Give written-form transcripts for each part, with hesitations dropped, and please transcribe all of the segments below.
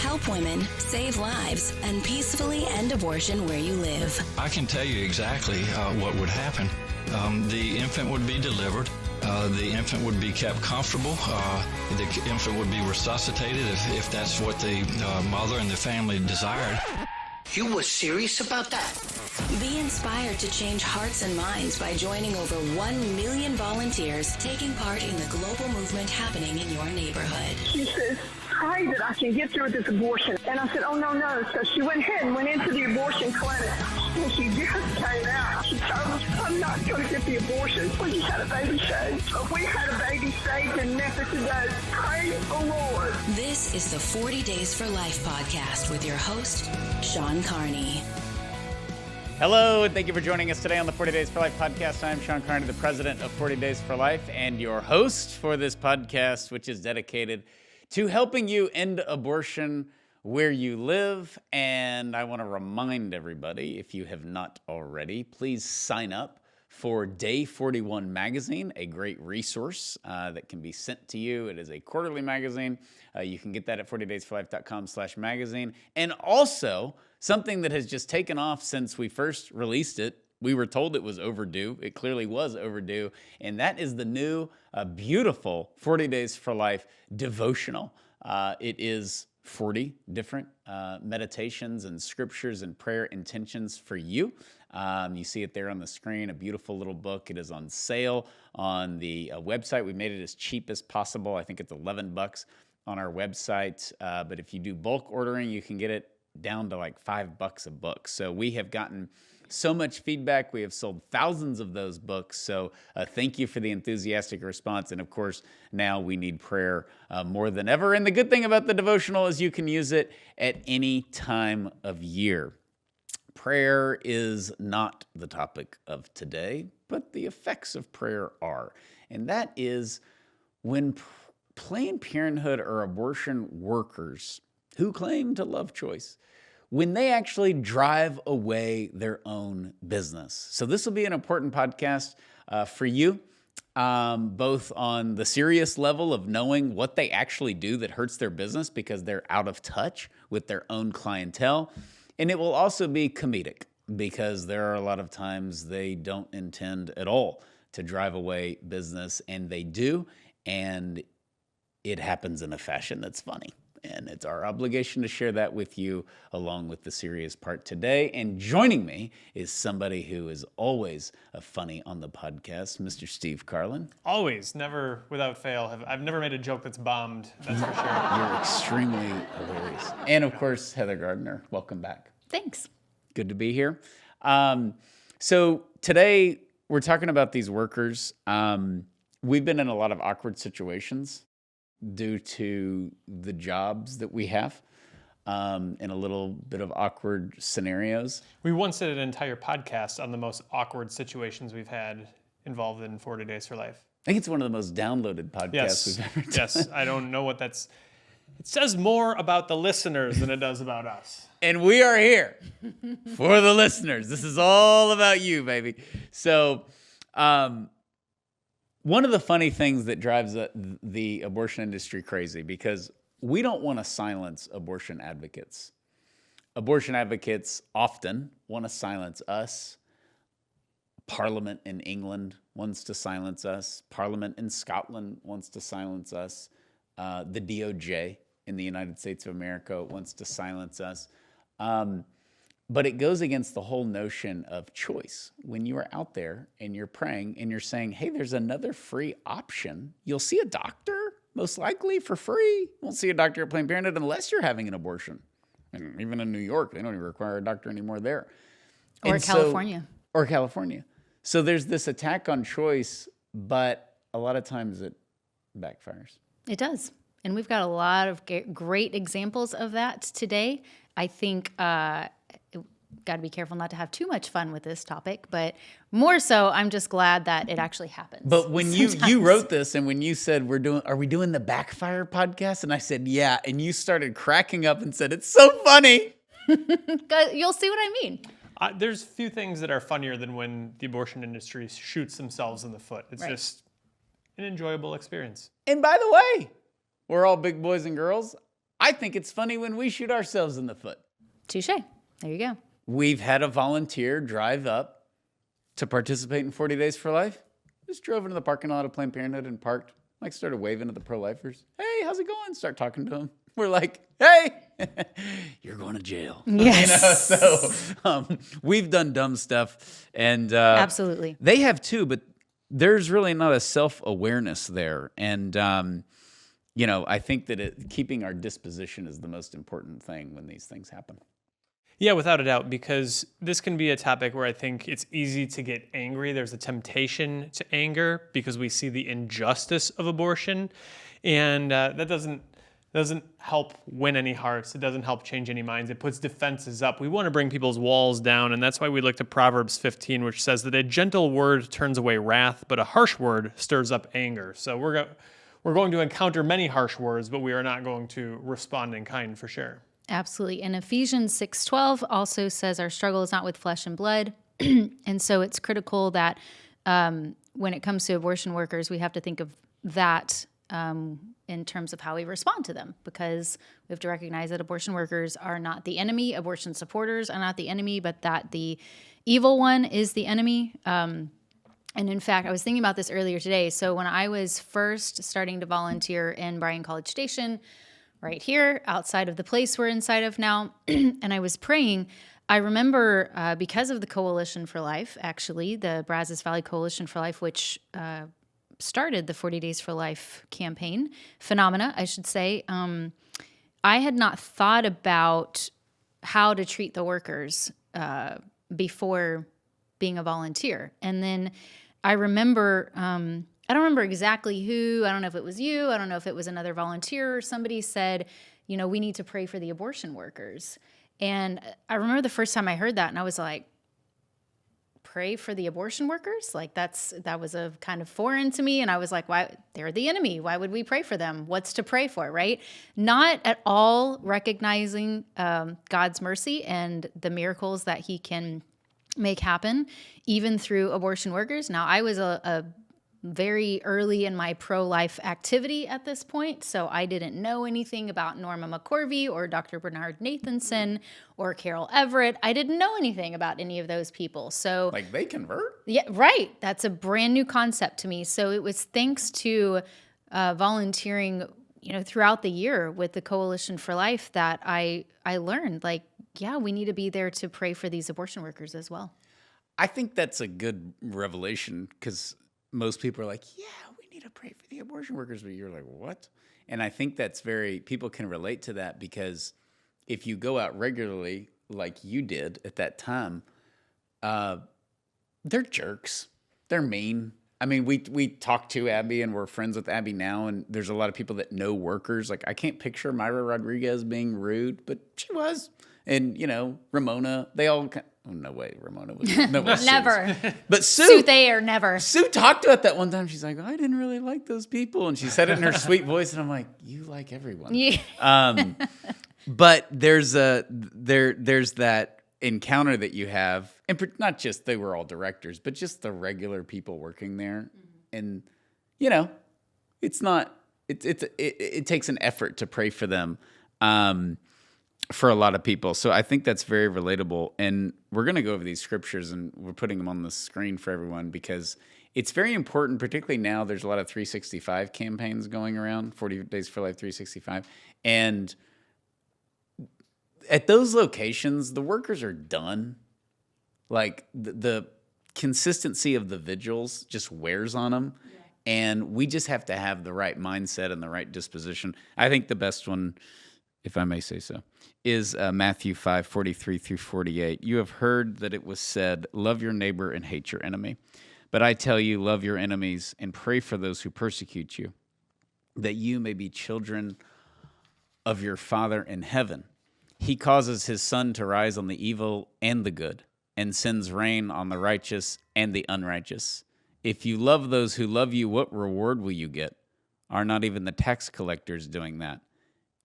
help women, save lives, and peacefully end abortion where you live. I can tell you exactly what would happen. The infant would be delivered. The infant would be kept comfortable. The infant would be resuscitated if that's what the mother and the family desired. You were serious about that? Be inspired to change hearts and minds by joining over 1 million volunteers taking part in the global movement happening in your neighborhood. She says, pray that I can get through this abortion. And I said, oh, no. So she went ahead and went into the abortion clinic. And she just came out. She told us, I'm not going to get the abortion. We just had a baby saved. We had a baby saved in Memphis today. Praise the Lord. This is the 40 Days for Life podcast with your host, Sean Carney. Hello, and thank you for joining us today on the 40 Days for Life podcast. I'm Sean Carney, the president of 40 Days for Life, and your host for this podcast, which is dedicated to helping you end abortion where you live. And I want to remind everybody, if you have not already, please sign up for Day 41 magazine, a great resource that can be sent to you. It is a quarterly magazine. You can get that at 40daysforlife.com/magazine. And also, something that has just taken off since we first released it. We were told it was overdue. It clearly was overdue. And that is the new, beautiful 40 Days for Life devotional. It is 40 different meditations and scriptures and prayer intentions for you. You see it there on the screen, a beautiful little book. It is on sale on the website. We made it as cheap as possible. I think it's $11 on our website. But if you do bulk ordering, you can get it down to like $5 a book. So we have gotten so much feedback. We have sold thousands of those books. So thank you for the enthusiastic response. And of course, now we need prayer more than ever. And the good thing about the devotional is you can use it at any time of year. Prayer is not the topic of today, but the effects of prayer are. And that is when Planned Parenthood or abortion workers who claim to love choice, when they actually drive away their own business. So this will be an important podcast for you, both on the serious level of knowing what they actually do that hurts their business because they're out of touch with their own clientele. And it will also be comedic because there are a lot of times they don't intend at all to drive away business, and they do, and it happens in a fashion that's funny. And it's our obligation to share that with you along with the serious part today. And joining me is somebody who is always funny on the podcast, Mr. Steve Carlin. Always, never without fail. I've never made a joke that's bombed, that's for sure. You're extremely hilarious. And of course, Heather Gardner, welcome back. Thanks. Good to be here. So today we're talking about these workers. We've been in a lot of awkward situations due to the jobs that we have, in a little bit of awkward scenarios. We once did an entire podcast on the most awkward situations we've had involved in 40 Days for Life. I think it's one of the most downloaded podcasts we've ever done. Yes, I don't know what that's... It says more about the listeners than it does about us. And we are here for the listeners. This is all about you, baby. So, one of the funny things that drives the abortion industry crazy, because we don't want to silence abortion advocates. Abortion advocates often want to silence us. Parliament in England wants to silence us. Parliament in Scotland wants to silence us. The DOJ in the United States of America wants to silence us. But it goes against the whole notion of choice. When you are out there and you're praying and you're saying, hey, there's another free option. You'll see a doctor, most likely for free. You won't see a doctor at Planned Parenthood unless you're having an abortion. And even in New York, they don't even require a doctor anymore there. Or California. Or California. So there's this attack on choice, but a lot of times it backfires. It does. And we've got a lot of great examples of that today. I think got to be careful not to have too much fun with this topic, but more so, I'm just glad that it actually happens. But when you wrote this and when you said, are we doing the Backfire podcast? And I said, yeah. And you started cracking up and said, it's so funny. You'll see what I mean. There's few things that are funnier than when the abortion industry shoots themselves in the foot. It's just an enjoyable experience. And by the way, we're all big boys and girls. I think it's funny when we shoot ourselves in the foot. Touche. There you go. We've had a volunteer drive up to participate in 40 Days for Life. Just drove into the parking lot of Planned Parenthood and parked. Like, started waving at the pro-lifers. Hey, how's it going? Start talking to them. We're like, hey, you're going to jail. Yes. So we've done dumb stuff. And Absolutely. They have too, but there's really not a self-awareness there. And, I think that keeping our disposition is the most important thing when these things happen. Yeah, without a doubt, because this can be a topic where I think it's easy to get angry. There's a temptation to anger because we see the injustice of abortion, and that doesn't help win any hearts. It doesn't help change any minds. It puts defenses up. We want to bring people's walls down, and that's why we look to Proverbs 15, which says that a gentle word turns away wrath, but a harsh word stirs up anger. So we're going to encounter many harsh words, but we are not going to respond in kind for sure. Absolutely. And Ephesians 6:12 also says our struggle is not with flesh and blood. And so it's critical that when it comes to abortion workers, we have to think of that in terms of how we respond to them, because we have to recognize that abortion workers are not the enemy. Abortion supporters are not the enemy, but that the evil one is the enemy. And in fact, I was thinking about this earlier today. So when I was first starting to volunteer in Bryan College Station, right here outside of the place we're inside of now, and I was praying, I remember because of the Coalition for Life, actually, the Brazos Valley Coalition for Life, which started the 40 Days for Life campaign, phenomena, I should say, I had not thought about how to treat the workers before being a volunteer. And then I remember, I don't remember exactly who, I don't know if it was you, I don't know if it was another volunteer, or somebody said, we need to pray for the abortion workers. And I remember the first time I heard that, and I was like, pray for the abortion workers? Like that was a kind of foreign to me. And I was like, why? They're the enemy. Why would we pray for them? What's to pray for, right? Not at all recognizing God's mercy and the miracles that he can make happen, even through abortion workers. Now, I was a very early in my pro-life activity at this point, so I didn't know anything about Norma McCorvey or Dr. Bernard Nathanson or Carol Everett. I didn't know anything about any of those people. So, Like, they convert? Yeah, right. That's a brand new concept to me. So it was thanks to volunteering, throughout the year with the Coalition for Life that I learned, we need to be there to pray for these abortion workers as well. I think that's a good revelation, because most people are like, yeah, we need to pray for the abortion workers. But you're like, what? And I think that's people can relate to that, because if you go out regularly like you did at that time, they're jerks. They're mean. I mean, we talked to Abby, and we're friends with Abby now, and there's a lot of people that know workers. Like, I can't picture Myra Rodriguez being rude, but she was. And, Ramona, they all... Oh, no way, Ramona was... No, Never. But Sue... they or never. Sue talked about that one time. She's like, I didn't really like those people. And she said it in her sweet voice, and I'm like, you like everyone. Yeah. But there's that encounter that you have, and not just they were all directors, but just the regular people working there. And, it's not... It takes an effort to pray for them. For a lot of people. So I think that's very relatable. And we're going to go over these scriptures, and we're putting them on the screen for everyone, because it's very important, particularly now. There's a lot of 365 campaigns going around, 40 Days for Life 365. And at those locations, the workers are done. Like, the consistency of the vigils just wears on them. Yeah. And we just have to have the right mindset and the right disposition. I think the best one, if I may say so, is Matthew 5:43-48. You have heard that it was said, love your neighbor and hate your enemy. But I tell you, love your enemies and pray for those who persecute you, that you may be children of your Father in heaven. He causes his sun to rise on the evil and the good, and sends rain on the righteous and the unrighteous. If you love those who love you, what reward will you get? Are not even the tax collectors doing that?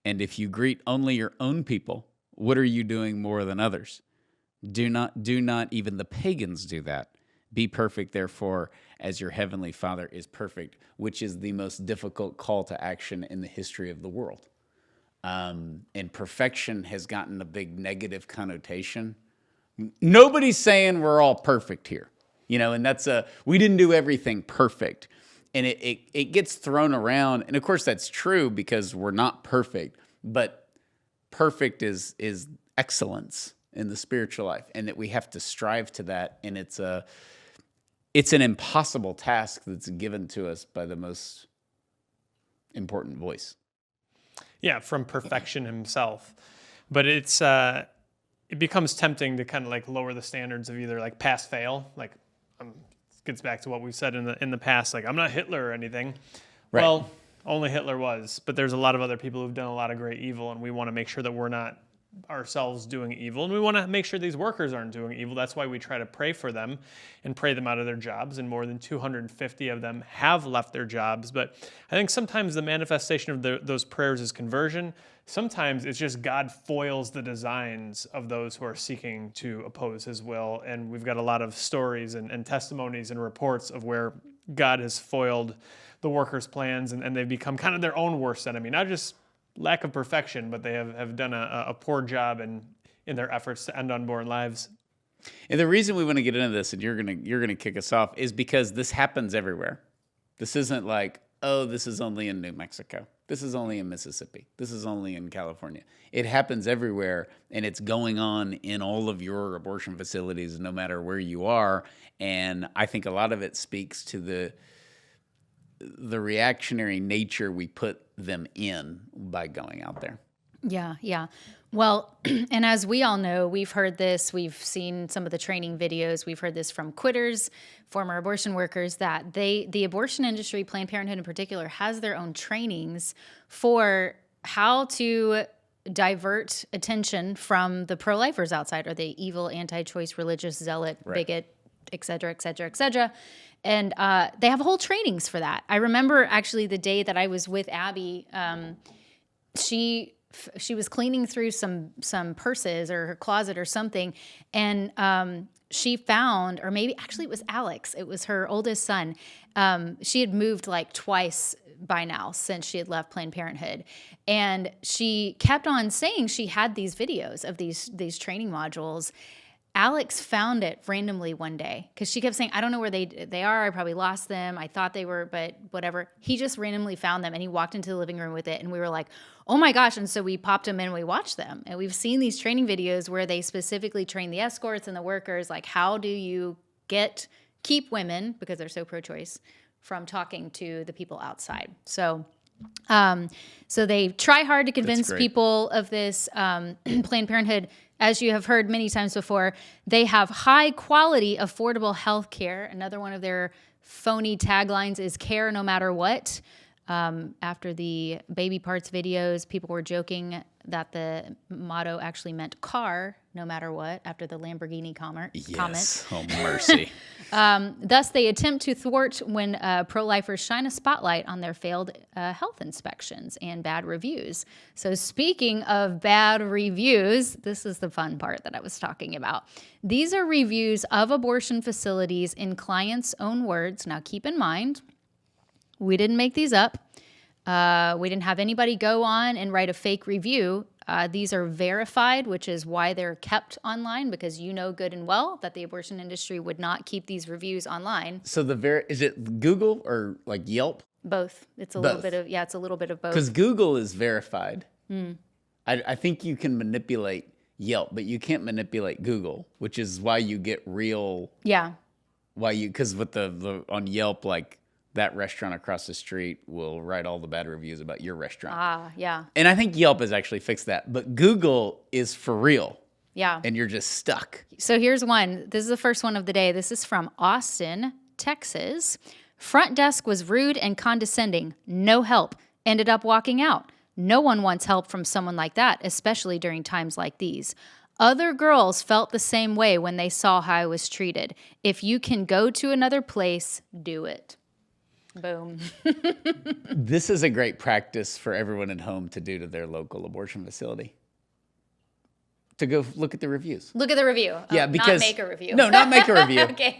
And if you greet only your own people, what are you doing more than others? Do not even the pagans do that. Be perfect, therefore, as your heavenly Father is perfect, which is the most difficult call to action in the history of the world. and perfection has gotten a big negative connotation. Nobody's saying we're all perfect here, and we didn't do everything perfect. And it gets thrown around. And of course that's true because we're not perfect, but perfect is excellence in the spiritual life, and that we have to strive to that. And it's an impossible task that's given to us by the most important voice. Yeah, from perfection himself. But it becomes tempting to kind of like lower the standards of either like pass fail, like gets back to what we've said in the past, like I'm not Hitler or anything. Right. Well, only Hitler was, but there's a lot of other people who've done a lot of great evil, and we want to make sure that we're not ourselves doing evil, and we want to make sure these workers aren't doing evil. That's why we try to pray for them and pray them out of their jobs, and more than 250 of them have left their jobs. But I think sometimes the manifestation of those prayers is conversion. Sometimes it's just God foils the designs of those who are seeking to oppose his will, and we've got a lot of stories and testimonies and reports of where God has foiled the workers' plans, and they've become kind of their own worst enemy. Not just lack of perfection, but they have done a poor job in their efforts to end unborn lives. And the reason we want to get into this, and you're gonna kick us off, is because this happens everywhere. This isn't like, oh, this is only in New Mexico. This is only in Mississippi. This is only in California. It happens everywhere, and it's going on in all of your abortion facilities, no matter where you are. And I think a lot of it speaks to the reactionary nature we put them in by going out there. Yeah. Well, and as we all know, we've heard this, we've seen some of the training videos, we've heard this from quitters, former abortion workers, that the abortion industry, Planned Parenthood in particular, has their own trainings for how to divert attention from the pro-lifers outside, or the evil, anti-choice, religious zealot, bigot, et cetera, et cetera, et cetera. And they have whole trainings for that. I remember actually the day that I was with Abby, she was cleaning through some purses or her closet or something, and she found, or maybe actually it was Alex, it was her oldest son. She had moved like twice by now since she had left Planned Parenthood, and she kept on saying she had these videos of these training modules. Alex found it randomly one day because she kept saying, I don't know where they are. I probably lost them. I thought they were, but whatever. He just randomly found them, and he walked into the living room with it, and we were like, oh my gosh. And so we popped them in and we watched them. And we've seen these training videos where they specifically train the escorts and the workers, like how do you keep women, because they're so pro-choice, from talking to the people outside. So they try hard to convince people of this. Planned Parenthood, as you have heard many times before, they have high quality, affordable health care. Another one of their phony taglines is care no matter what. After the baby parts videos, people were joking that the motto actually meant car no matter what, after the Lamborghini comment. Yes, oh mercy. Thus, they attempt to thwart when pro-lifers shine a spotlight on their failed health inspections and bad reviews. So speaking of bad reviews, this is the fun part that I was talking about. These are reviews of abortion facilities in clients' own words. Now, keep in mind, we didn't make these up. We didn't have anybody go on and write a fake review. These are verified, which is why they're kept online, because you know good and well that the abortion industry would not keep these reviews online. So is it Google or like Yelp? Both. It's a little bit of, it's a little bit of both. Because Google is verified. I think you can manipulate Yelp, but you can't manipulate Google, which is why you get real. Yeah. Because with the on Yelp, like, that restaurant across the street will write all the bad reviews about your restaurant. Yeah. And I think Yelp has actually fixed that. But Google is for real. Yeah. And you're just stuck. So here's one. This is the first one of the day. This is from Austin, Texas. Front desk was rude and condescending. No help. Ended up walking out. No one wants help from someone like that, especially during times like these. Other girls felt the same way when they saw how I was treated. If you can go to another place, do it. Boom. This is a great practice for everyone at home to do to their local abortion facility. To go look at the reviews. Look at the review. Yeah, because not make a review. No, not make a review. Okay.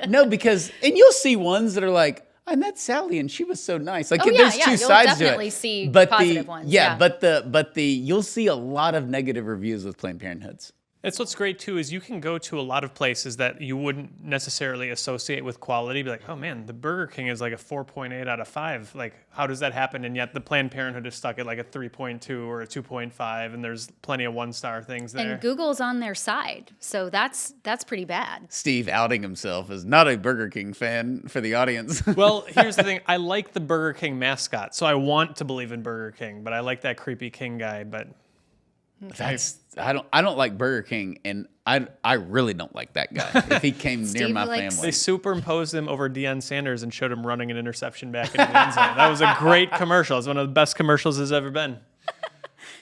No, because, and you'll see ones that are like, I met Sally and she was so nice. Like, Oh, yeah, there's yeah, two you'll sides to definitely it. see but positive the, ones, Yeah, yeah. but you'll see a lot of negative reviews with Planned Parenthoods. That's what's great too is you can go to a lot of places that you wouldn't necessarily associate with quality. Be like, oh man, the Burger King is like a 4.8 out of 5. Like, how does that happen? And yet the Planned Parenthood is stuck at like a 3.2 or a 2.5, and there's plenty of 1-star things there. And Google's on their side, so that's pretty bad. Steve outing himself as not a Burger King fan for the audience. Well, here's the thing. I like the Burger King mascot, so I want to believe in Burger King, but I like that creepy king guy. But I don't like Burger King, and I really don't like that guy. If he came near Steve my likes- family, they superimposed him over Deion Sanders and showed him running an interception back into the end zone. That was a great commercial. It's one of the best commercials there's ever been.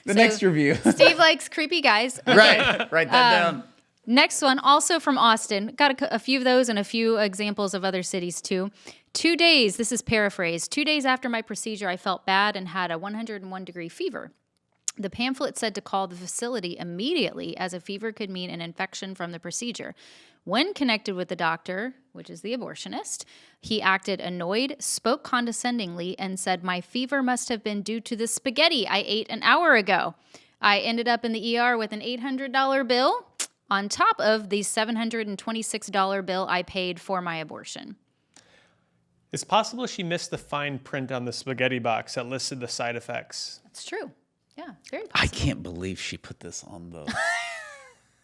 the next review. Steve likes creepy guys. Okay. Right, write that down. Next one, also from Austin. Got a few of those and a few examples of other cities too. 2 days, this is paraphrased. 2 days after my procedure, I felt bad and had a 101-degree fever. The pamphlet said to call the facility immediately, as a fever could mean an infection from the procedure. When connected with the doctor, which is the abortionist, he acted annoyed, spoke condescendingly, and said my fever must have been due to the spaghetti I ate an hour ago. I ended up in the ER with an $800 bill on top of the $726 bill I paid for my abortion. It's possible she missed the fine print on the spaghetti box that listed the side effects. That's true. Yeah, very I possible. can't believe she put this on the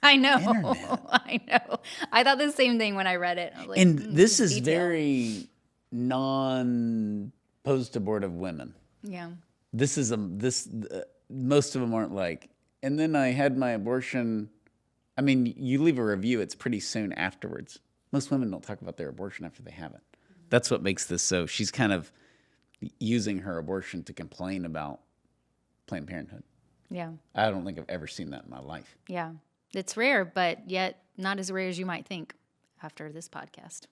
I know. internet. I know. I thought the same thing when I read it. I was like, And this is detail. very non-post-abortive women. Yeah. This is most of them aren't like, and then I had my abortion. I mean, you leave a review, it's pretty soon afterwards. Most women don't talk about their abortion after they have it. That's what makes this so. She's kind of using her abortion to complain about Planned Parenthood. Yeah. I don't think I've ever seen that in my life. Yeah. It's rare, but yet not as rare as you might think after this podcast.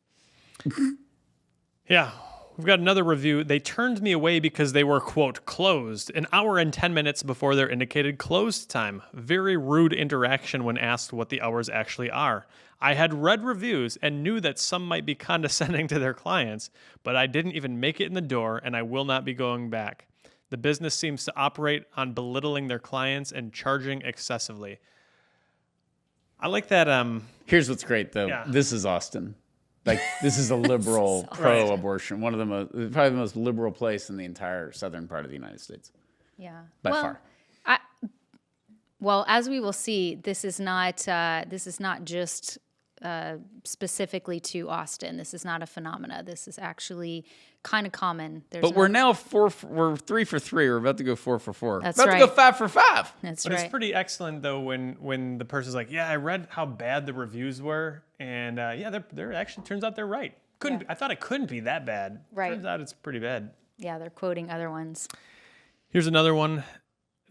Yeah. We've got another review. They turned me away because they were, quote, closed an hour and 10 minutes before their indicated closed time. Very rude interaction when asked what the hours actually are. I had read reviews and knew that some might be condescending to their clients, but I didn't even make it in the door, and I will not be going back. The business seems to operate on belittling their clients and charging excessively. I like that. Here's what's great, though. Yeah. This is Austin. Like, this is a liberal pro-abortion. One of the probably the most liberal place in the entire southern part of the United States. Yeah. By far. Well, as we will see, this is not just specifically to Austin. This is not a phenomena. This is actually kind of common. But we're now we're 3 for 3. We're about to go 4 for 4. That's about right. to go 5 for 5. That's But right. it's pretty excellent though when the person's like, yeah, I read how bad the reviews were, and yeah, they're actually turns out they're right. I thought it couldn't be that bad. Right. Turns out it's pretty bad. Yeah, they're quoting other ones. Here's another one.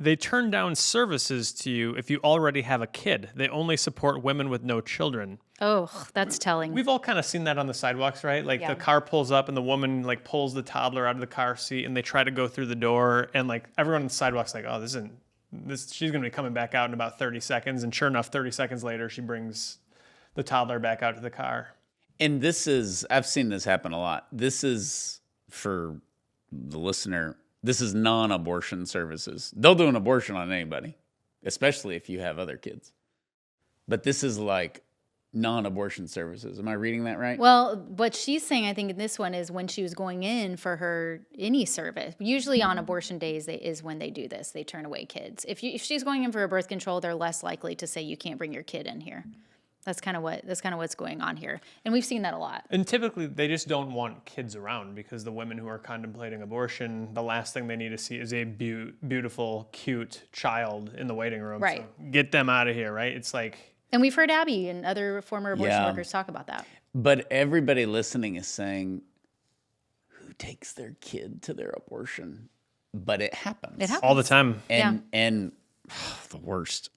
They turn down services to you if you already have a kid. They only support women with no children. Oh, that's telling. We've all kind of seen that on the sidewalks, right? Like Yeah. the car pulls up and the woman like pulls the toddler out of the car seat and they try to go through the door and like everyone on the sidewalk's like, oh, she's going to be coming back out in about 30 seconds. And sure enough, 30 seconds later, she brings the toddler back out to the car. And I've seen this happen a lot. This is, for the listener, this is non-abortion services. They'll do an abortion on anybody, especially if you have other kids. But this is like non-abortion services. Am I reading that right? Well, what she's saying, I think, in this one is when she was going in for any service. Usually on abortion days is when they do this. They turn away kids. If she's going in for a birth control, they're less likely to say you can't bring your kid in here. That's kind of what's going on here, and we've seen that a lot. And typically, they just don't want kids around because the women who are contemplating abortion, the last thing they need to see is a beautiful, cute child in the waiting room. Right. So get them out of here, right? It's like... And we've heard Abby and other former abortion Yeah. workers talk about that. But everybody listening is saying, who takes their kid to their abortion? But it happens. It happens. all the time. And the worst,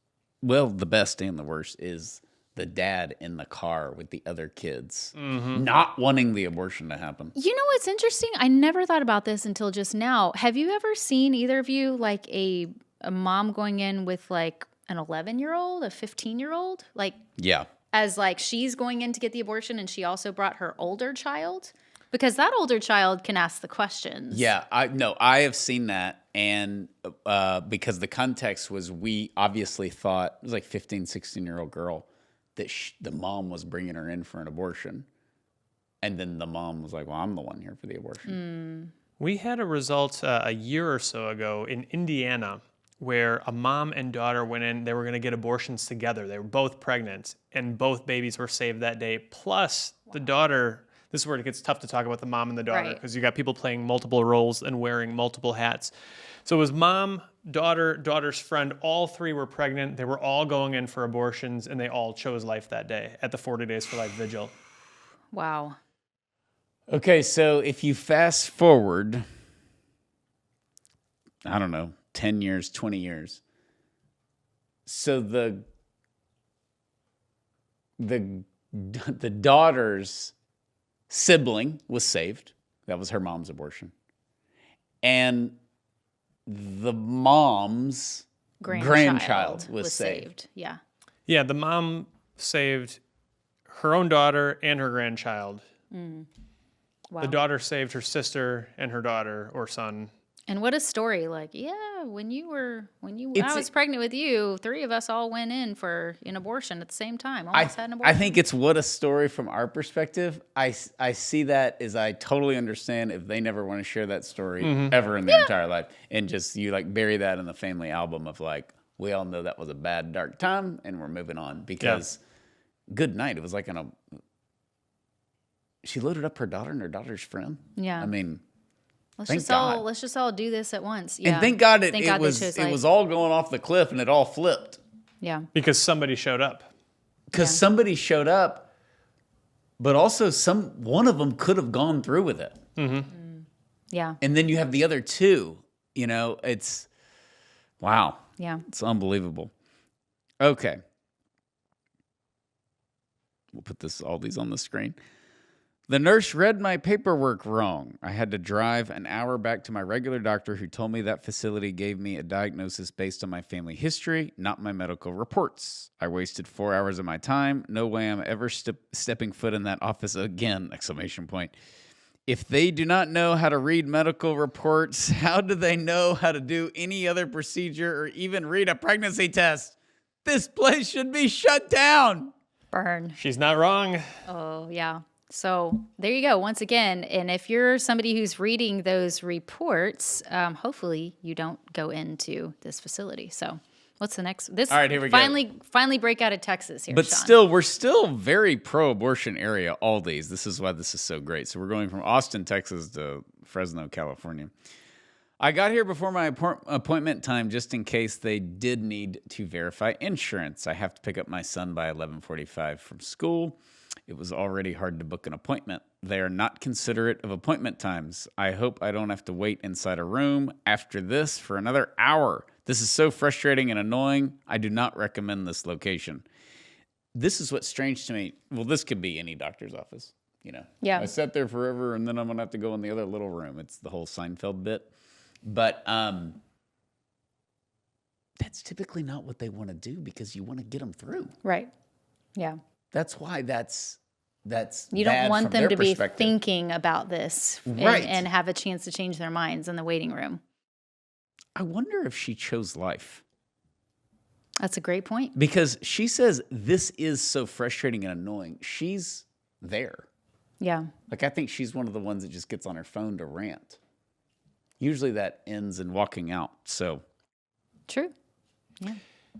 well, the best and the worst is the dad in the car with the other kids not wanting the abortion to happen. You know what's interesting? I never thought about this until just now. Have you ever seen, either of you, like a mom going in with like an 11-year-old, a 15-year-old? Like, Yeah. as like she's going in to get the abortion and she also brought her older child? Because that older child can ask the questions. Yeah, I have seen that. And because the context was, we obviously thought, it was like 15, 16-year-old girl, that the mom was bringing her in for an abortion. And then the mom was like, well, I'm the one here for the abortion. We had a result a year or so ago in Indiana where a mom and daughter went in. They were going to get abortions together. They were both pregnant, and both babies were saved that day. Plus, the daughter, this is where it gets tough to talk about the mom and the daughter, because you got people playing multiple roles and wearing multiple hats. So it was mom, daughter, daughter's friend. All three were pregnant. They were all going in for abortions, and they all chose life that day at the 40 Days for Life vigil. Wow. Okay, so if you fast forward, I don't know, 10 years, 20 years. So the daughter's sibling was saved. That was her mom's abortion. And the mom's grandchild was saved. Yeah. Yeah, the mom saved her own daughter and her grandchild. Wow. The daughter saved her sister and her daughter or son. And what a story. Like, yeah, when I was pregnant with you, 3 of us all went in for an abortion at the same time. Almost had an abortion. I think it's what a story from our perspective. I see that as, I totally understand if they never want to share that story ever in their entire life. And just, you like bury that in the family album of like, we all know that was a bad, dark time and we're moving on. Because good night. It was like she loaded up her daughter and her daughter's friend. Yeah. I mean, let's just all do this at once. Yeah. and thank God it was all going off the cliff and it all flipped. Yeah. Because somebody showed up. Because somebody showed up, but also one of them could have gone through with it. Yeah. And then you have the other two. It's wow. Yeah. It's unbelievable. Okay. We'll put all these on the screen. The nurse read my paperwork wrong. I had to drive an hour back to my regular doctor who told me that facility gave me a diagnosis based on my family history, not my medical reports. I wasted 4 hours of my time. No way I'm ever stepping foot in that office again! ! If they do not know how to read medical reports, how do they know how to do any other procedure or even read a pregnancy test? This place should be shut down! Burn. She's not wrong. Oh, yeah. So there you go. Once again, and if you're somebody who's reading those reports, hopefully you don't go into this facility. So what's the next? All right, here we go. Finally break out of Texas here, But Sean. still, we're still very pro-abortion area, all these. This is why this is so great. So we're going from Austin, Texas to Fresno, California. I got here before my appointment time just in case they did need to verify insurance. I have to pick up my son by 11:45 from school. It was already hard to book an appointment. They are not considerate of appointment times. I hope I don't have to wait inside a room after this for another hour. This is so frustrating and annoying. I do not recommend this location. This is what's strange to me. Well, this could be any doctor's office. Yeah. I sat there forever and then I'm going to have to go in the other little room. It's the whole Seinfeld bit. But that's typically not what they want to do because you want to get them through. Right. Yeah. That's why that's you don't want them to be perspective. Thinking about this and have a chance to change their minds in the waiting room. I wonder if she chose life. That's a great point. Because she says this is so frustrating and annoying. She's there. Yeah. Like, I think she's one of the ones that just gets on her phone to rant. Usually that ends in walking out. So True. Yeah.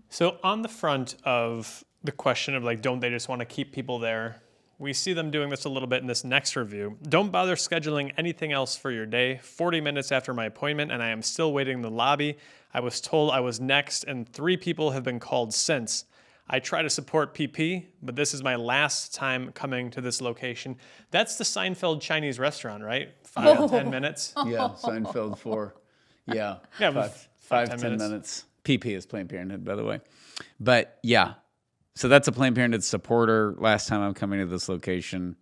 So on the front of the question of like, don't they just want to keep people there? We see them doing this a little bit in this next review. Don't bother scheduling anything else for your day. 40 minutes after my appointment, and I am still waiting in the lobby. I was told I was next, and 3 people have been called since. I try to support PP, but this is my last time coming to this location. That's the Seinfeld Chinese restaurant, right? 5 to 10 minutes. yeah, Seinfeld 4. Yeah, Yeah, 5 to 10 minutes. PP is Planned Parenthood, by the way. But yeah, so that's a Planned Parenthood supporter. Last time I'm coming to this location.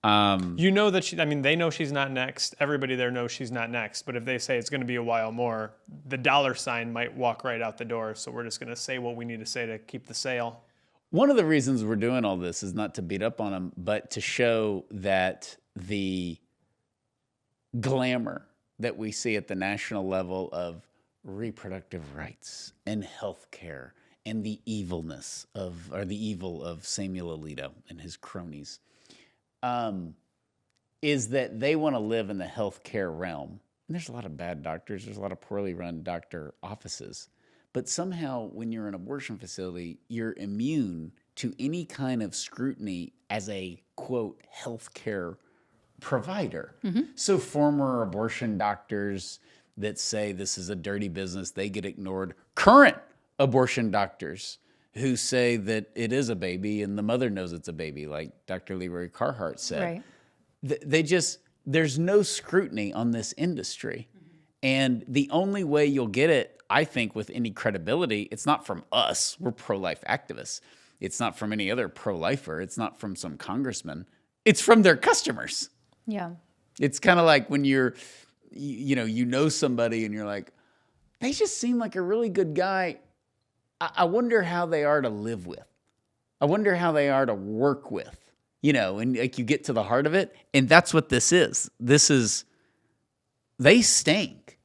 You know that they know she's not next. Everybody there knows she's not next. But if they say it's going to be a while more, the $ might walk right out the door. So we're just going to say what we need to say to keep the sale. One of the reasons we're doing all this is not to beat up on them, but to show that the glamour that we see at the national level of reproductive rights and healthcare and the evil of Samuel Alito and his cronies, is that they want to live in the healthcare realm. And there's a lot of bad doctors. There's a lot of poorly run doctor offices. But somehow when you're in an abortion facility, you're immune to any kind of scrutiny as a, quote, healthcare provider. So former abortion doctors that say this is a dirty business, they get ignored. Current abortion doctors who say that it is a baby and the mother knows it's a baby, like Dr. Leroy Carhart said. Right. There's no scrutiny on this industry. And the only way you'll get it, I think, with any credibility, it's not from us. We're pro-life activists. It's not from any other pro-lifer. It's not from some congressman. It's from their customers. Yeah. It's kind of like when you know somebody and you're like, they just seem like a really good guy. I wonder how they are to live with. I wonder how they are to work with. And like you get to the heart of it, and that's what this is. They stink.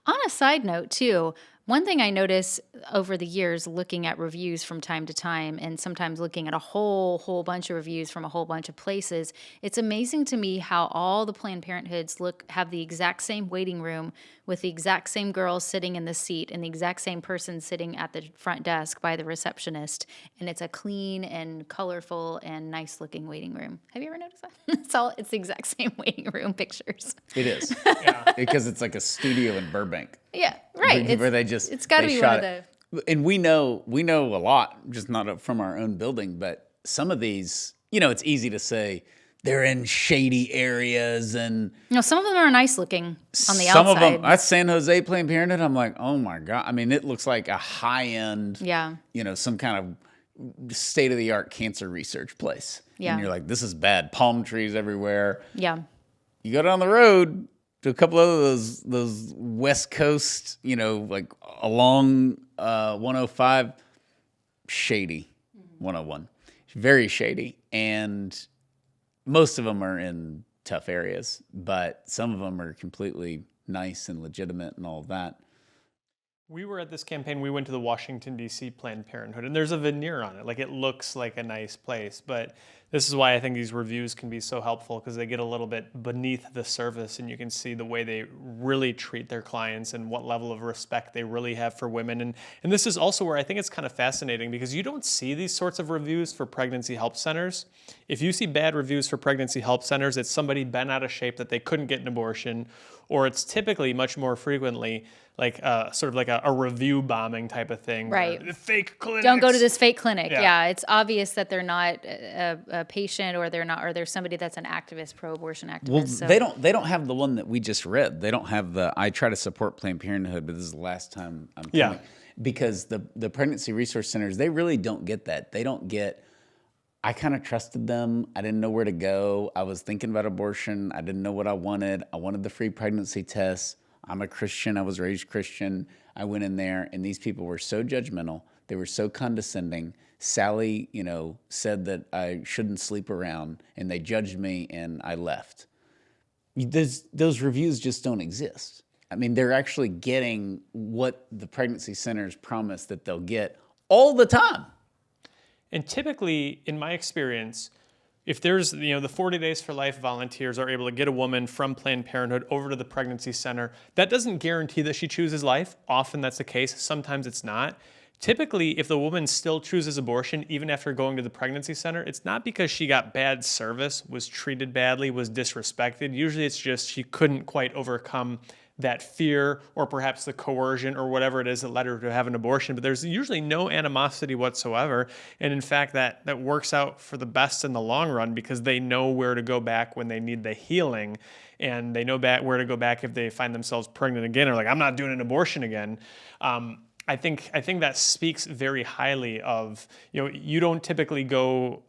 On a side note, too, one thing I notice over the years looking at reviews from time to time and sometimes looking at a whole bunch of reviews from a whole bunch of places, it's amazing to me how all the Planned Parenthoods have the exact same waiting room with the exact same girl sitting in the seat and the exact same person sitting at the front desk by the receptionist. And it's a clean and colorful and nice looking waiting room. Have you ever noticed that? It's the exact same waiting room pictures. It is. Because it's like a studio in Burbank. Yeah, right. Where it's got to be one of the... And we know a lot, just not from our own building, but some of these, it's easy to say they're in shady areas and... some of them are nice looking on the outside. Some of them, that's San Jose Planned Parenthood. I'm like, oh my God. I mean, it looks like a high-end, some kind of state-of-the-art cancer research place. Yeah. And you're like, this is bad. Palm trees everywhere. Yeah. You go down the road to a couple of those West Coast, like along 105, shady, 101, very shady. And most of them are in tough areas, but some of them are completely nice and legitimate and all of that. We were at this campaign, we went to the Washington, D.C. Planned Parenthood, and there's a veneer on it. Like, it looks like a nice place, but this is why I think these reviews can be so helpful, because they get a little bit beneath the surface, and you can see the way they really treat their clients and what level of respect they really have for women. And this is also where I think it's kind of fascinating, because you don't see these sorts of reviews for pregnancy help centers. If you see bad reviews for pregnancy help centers, it's somebody bent out of shape that they couldn't get an abortion, or it's typically much more frequently like sort of like a review bombing type of thing. Right. The fake clinics. Don't go to this fake clinic. Yeah. Yeah, it's obvious that they're not a patient, or they're somebody that's an activist, pro-abortion activist. Well, so. they don't have the one that we just read. They don't have I try to support Planned Parenthood, but this is the last time I'm coming. Yeah. Because the pregnancy resource centers, they really don't get that. They don't get, I kind of trusted them. I didn't know where to go. I was thinking about abortion. I didn't know what I wanted. I wanted the free pregnancy tests. I'm a Christian. I was raised Christian. I went in there, and these people were so judgmental. They were so condescending. Sally, said that I shouldn't sleep around, and they judged me, and I left. Those reviews just don't exist. I mean, they're actually getting what the pregnancy centers promise that they'll get all the time. And typically, in my experience, if there's, the 40 Days for Life volunteers are able to get a woman from Planned Parenthood over to the pregnancy center, that doesn't guarantee that she chooses life. Often that's the case. Sometimes it's not. Typically, if the woman still chooses abortion, even after going to the pregnancy center, it's not because she got bad service, was treated badly, was disrespected. Usually it's just she couldn't quite overcome that fear, or perhaps the coercion, or whatever it is that led her to have an abortion. But there's usually no animosity whatsoever. And in fact, that works out for the best in the long run, because they know where to go back when they need the healing. And they know where to go back if they find themselves pregnant again, or like, I'm not doing an abortion again. I think that speaks very highly of, you don't typically go,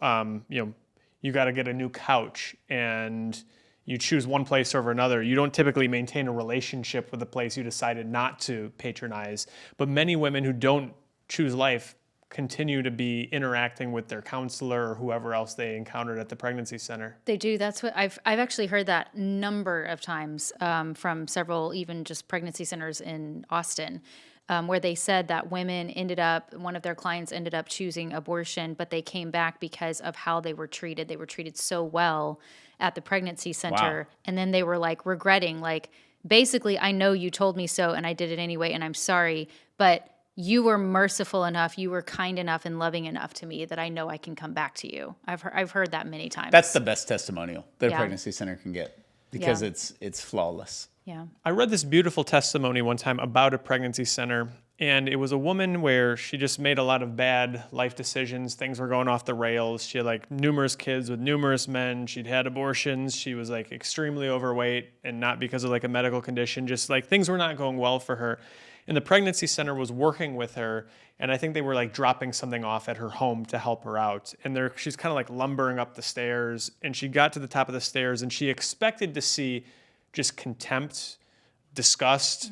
you got to get a new couch and you choose one place over another. You don't typically maintain a relationship with the place you decided not to patronize. But many women who don't choose life continue to be interacting with their counselor or whoever else they encountered at the pregnancy center. They do. That's what I've actually heard that number of times from several, even just pregnancy centers in Austin, where they said that one of their clients ended up choosing abortion, but they came back because of how they were treated. They were treated so well at the pregnancy center. Wow. And then they were like regretting, like, basically, I know you told me so and I did it anyway and I'm sorry, but you were merciful enough, you were kind enough and loving enough to me that I know I can come back to you. I've heard that many times. That's the best testimonial that a Yeah. pregnancy center can get because Yeah. it's flawless. Yeah. I read this beautiful testimony one time about a pregnancy center, and it was a woman where she just made a lot of bad life decisions. Things were going off the rails. She had like numerous kids with numerous men. She'd had abortions. She was like extremely overweight, and not because of like a medical condition, just like things were not going well for her. And the pregnancy center was working with her, and I think they were like dropping something off at her home to help her out. And she's kind of like lumbering up the stairs, and she got to the top of the stairs, and she expected to see just contempt, disgust.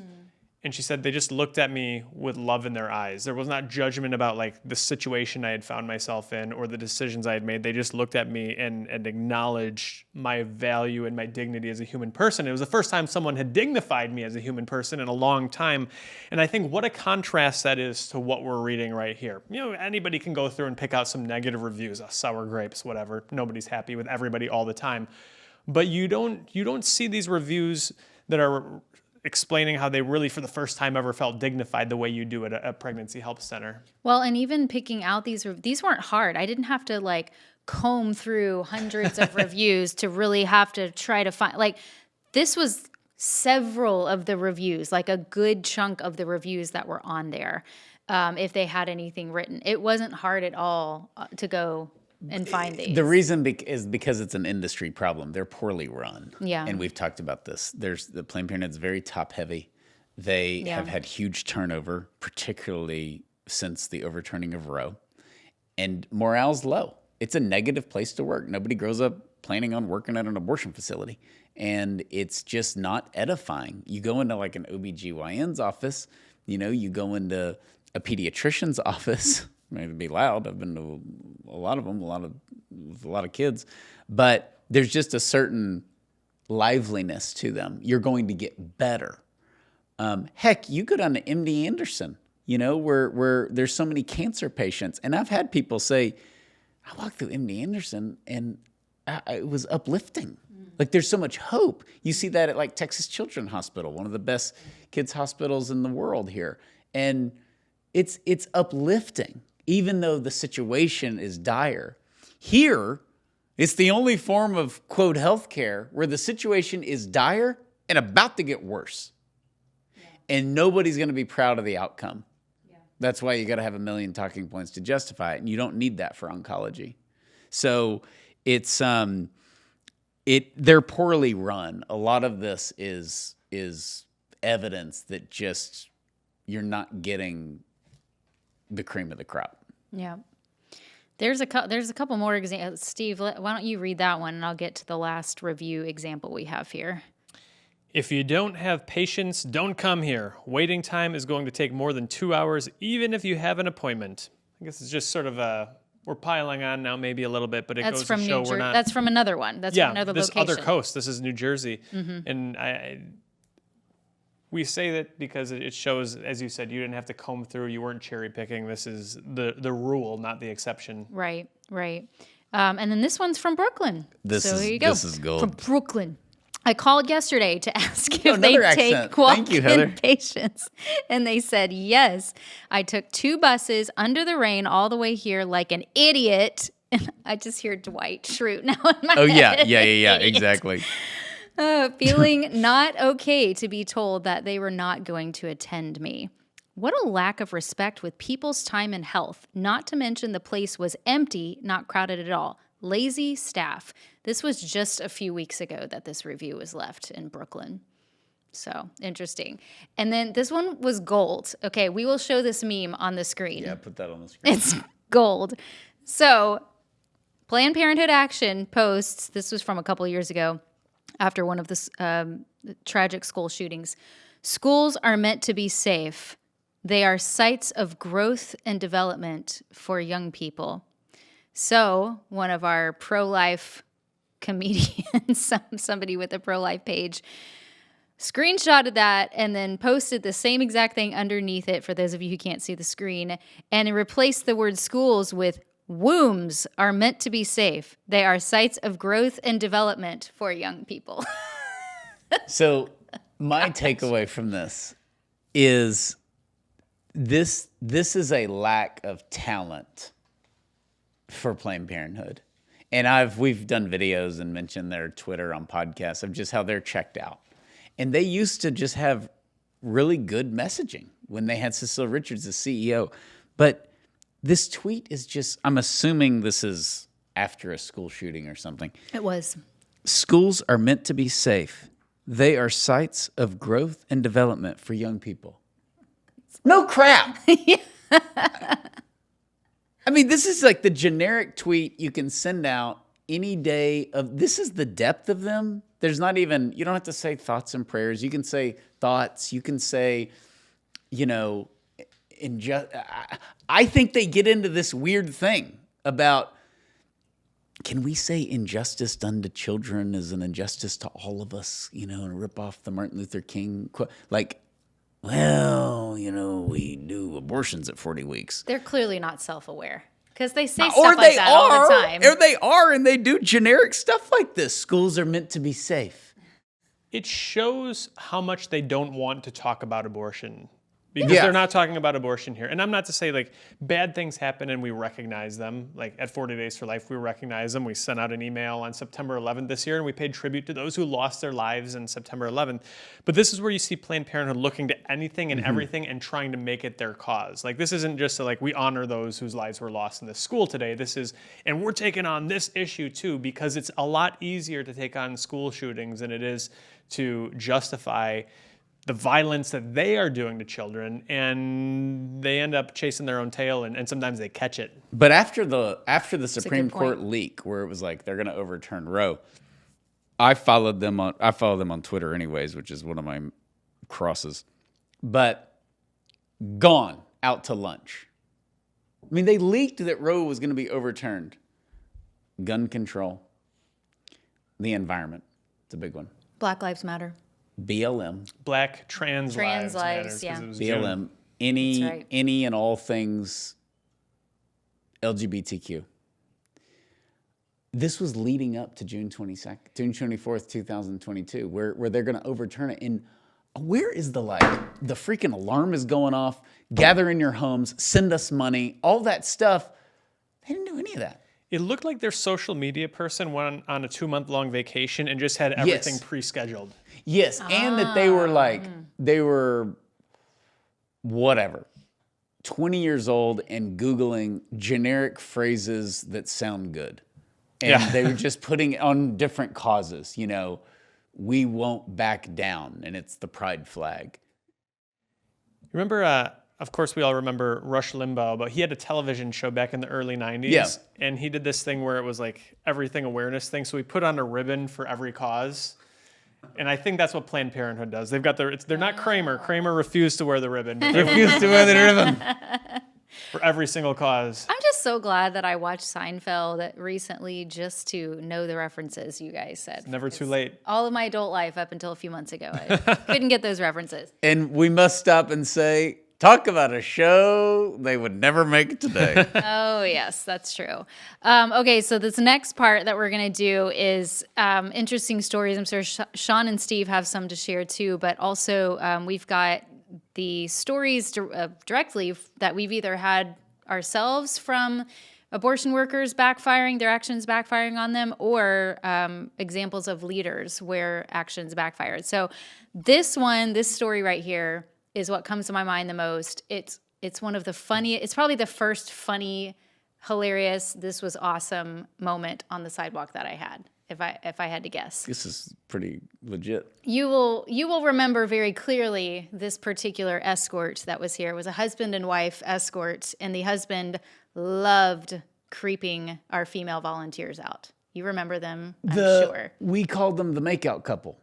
And she said, they just looked at me with love in their eyes. There was not judgment about like the situation I had found myself in or the decisions I had made. They just looked at me and acknowledged my value and my dignity as a human person. It was the first time someone had dignified me as a human person in a long time. And I think what a contrast that is to what we're reading right here. You know, anybody can go through and pick out some negative reviews, sour grapes, whatever. Nobody's happy with everybody all the time. But you don't see these reviews that are explaining how they really, for the first time ever, felt dignified the way you do at a pregnancy help center. Well, and even picking out these weren't hard. I didn't have to like comb through hundreds of reviews to really have to try to find, like, this was several of the reviews, like a good chunk of the reviews that were on there. If they had anything written, it wasn't hard at all to go and find these. The reason is because it's an industry problem. They're poorly run. Yeah. And we've talked about this. The Planned Parenthood's very top heavy. They have had huge turnover, particularly since the overturning of Roe. And morale's low. It's a negative place to work. Nobody grows up planning on working at an abortion facility. And it's just not edifying. You go into like an OBGYN's office, you go into a pediatrician's office. Maybe be loud. I've been to a lot of them, with a lot of kids, but there's just a certain liveliness to them. You're going to get better. Heck, you go down to MD Anderson, where there's so many cancer patients, and I've had people say, I walked through MD Anderson and it was uplifting. Like there's so much hope. You see that at like Texas Children's Hospital, one of the best kids hospitals in the world here, and it's uplifting. Even though the situation is dire. Here, it's the only form of, quote, healthcare where the situation is dire and about to get worse. Yeah. And nobody's going to be proud of the outcome. Yeah. That's why you got to have a million talking points to justify it, and you don't need that for oncology. So it's they're poorly run. A lot of this is evidence that just you're not getting the cream of the crop. Yeah. There's a couple more examples. Steve, why don't you read that one and I'll get to the last review example we have here. If you don't have patience, don't come here. Waiting time is going to take more than 2 hours, even if you have an appointment. I guess it's just sort of we're piling on now maybe a little bit, but it goes to show we're not. That's from another one. That's from another this location. other coast. This is New Jersey. Mm-hmm. And we say that because it shows, as you said, you didn't have to comb through. You weren't cherry picking. This is the rule, not the exception. Right. And then this one's from Brooklyn. Here you go. This is gold. From Brooklyn. I called yesterday to ask if they take walk-in patients, and they said yes. I took 2 buses under the rain all the way here like an idiot. And I just hear Dwight Schrute now in my head. Yeah, exactly. Feeling not okay to be told that they were not going to attend me. What a lack of respect with people's time and health, not to mention the place was empty, not crowded at all. Lazy staff. This was just a few weeks ago that this review was left in Brooklyn. So, interesting. And then this one was gold. Okay, we will show this meme on the screen. Yeah, put that on the screen. It's gold. So, Planned Parenthood Action posts, this was from a couple years ago, after one of the tragic school shootings. Schools are meant to be safe. They are sites of growth and development for young people. So one of our pro-life comedians, somebody with a pro-life page, screenshotted that and then posted the same exact thing underneath it, for those of you who can't see the screen, and replaced the word schools with wombs are meant to be safe. They are sites of growth and development for young people. So my takeaway from this is this is a lack of talent for Planned Parenthood. And we've done videos and mentioned their Twitter on podcasts of just how they're checked out. And they used to just have really good messaging when they had Cecile Richards as CEO. But this tweet is just, I'm assuming this is after a school shooting or something. It was. Schools are meant to be safe. They are sites of growth and development for young people. No crap. I mean, this is like the generic tweet you can send out any day of, this is the depth of them. There's not even, you don't have to say thoughts and prayers. You can say thoughts. You can say, I think they get into this weird thing about, can we say injustice done to children is an injustice to all of us, and rip off the Martin Luther King quote? Like, well, we do abortions at 40 weeks. They're clearly not self-aware because they say stuff like that all the time. Or they are, and they do generic stuff like this. Schools are meant to be safe. It shows how much they don't want to talk about abortion. Because they're not talking about abortion here. And I'm not to say, like, bad things happen and we recognize them. Like, at 40 Days for Life, we recognize them. We sent out an email on September 11th this year, and we paid tribute to those who lost their lives on September 11th. But this is where you see Planned Parenthood looking to anything and everything and trying to make it their cause. Like, this isn't just like, we honor those whose lives were lost in this school today. This is, and we're taking on this issue, too, because it's a lot easier to take on school shootings than it is to justify the violence that they are doing to children, and they end up chasing their own tail, and sometimes they catch it. But after the Supreme Court leak, where it was like they're going to overturn Roe, I follow them on Twitter anyways, which is one of my crosses. But gone out to lunch. I mean, they leaked that Roe was going to be overturned. Gun control, the environment, it's a big one. Black Lives Matter. BLM. Black trans lives matters, yeah. BLM. Any and all things LGBTQ. This was leading up to June 24th, 2022, where they're going to overturn it. And where is the freaking alarm is going off, gather in your homes, send us money, all that stuff. They didn't do any of that. It looked like their social media person went on a 2-month-long vacation and just had everything pre-scheduled. Yes, and that they were whatever, 20 years old and Googling generic phrases that sound good. And they were just putting on different causes, we won't back down, and it's the pride flag. Remember, of course, we all remember Rush Limbaugh, but he had a television show back in the early 90s. Yeah. And he did this thing where it was like everything awareness thing. So he put on a ribbon for every cause. And I think that's what Planned Parenthood does. They've got they're not Kramer. Kramer refused to wear the ribbon. Refused to wear the ribbon. For every single cause. I'm just so glad that I watched Seinfeld recently just to know the references you guys said. It's never too late. All of my adult life up until a few months ago, I couldn't get those references. And we must stop and say, talk about a show they would never make today. Oh, yes, that's true. Okay, so this next part that we're going to do is interesting stories. I'm sure Sean and Steve have some to share too, but also we've got the stories directly that we've either had ourselves from abortion workers backfiring, their actions backfiring on them, or examples of leaders where actions backfired. So this story right here is what comes to my mind the most. It's one of the funniest, it's probably the first funny, hilarious, this was awesome moment on the sidewalk that I had, if I had to guess. This is pretty legit. You will remember very clearly this particular escort that was here. It was a husband and wife escort, and the husband loved creeping our female volunteers out. You remember them, I'm sure. We called them the makeout couple.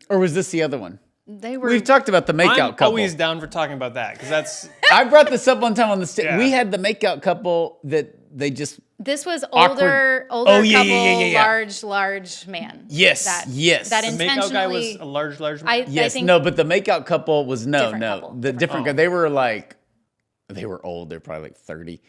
Or was this the other one? They were. We've talked about the makeout I'm couple. always down for talking about that because that's I brought this up one time on the stage. Yeah. We had the makeout couple that they just This was Awkward. older Oh, yeah, couple, yeah. large man. Yes, That, yes. That The the makeout intentionally. guy was a large man. I yes, think no, but the makeout couple was Different couple. the different guy. They were like, they were old. They're probably like 30.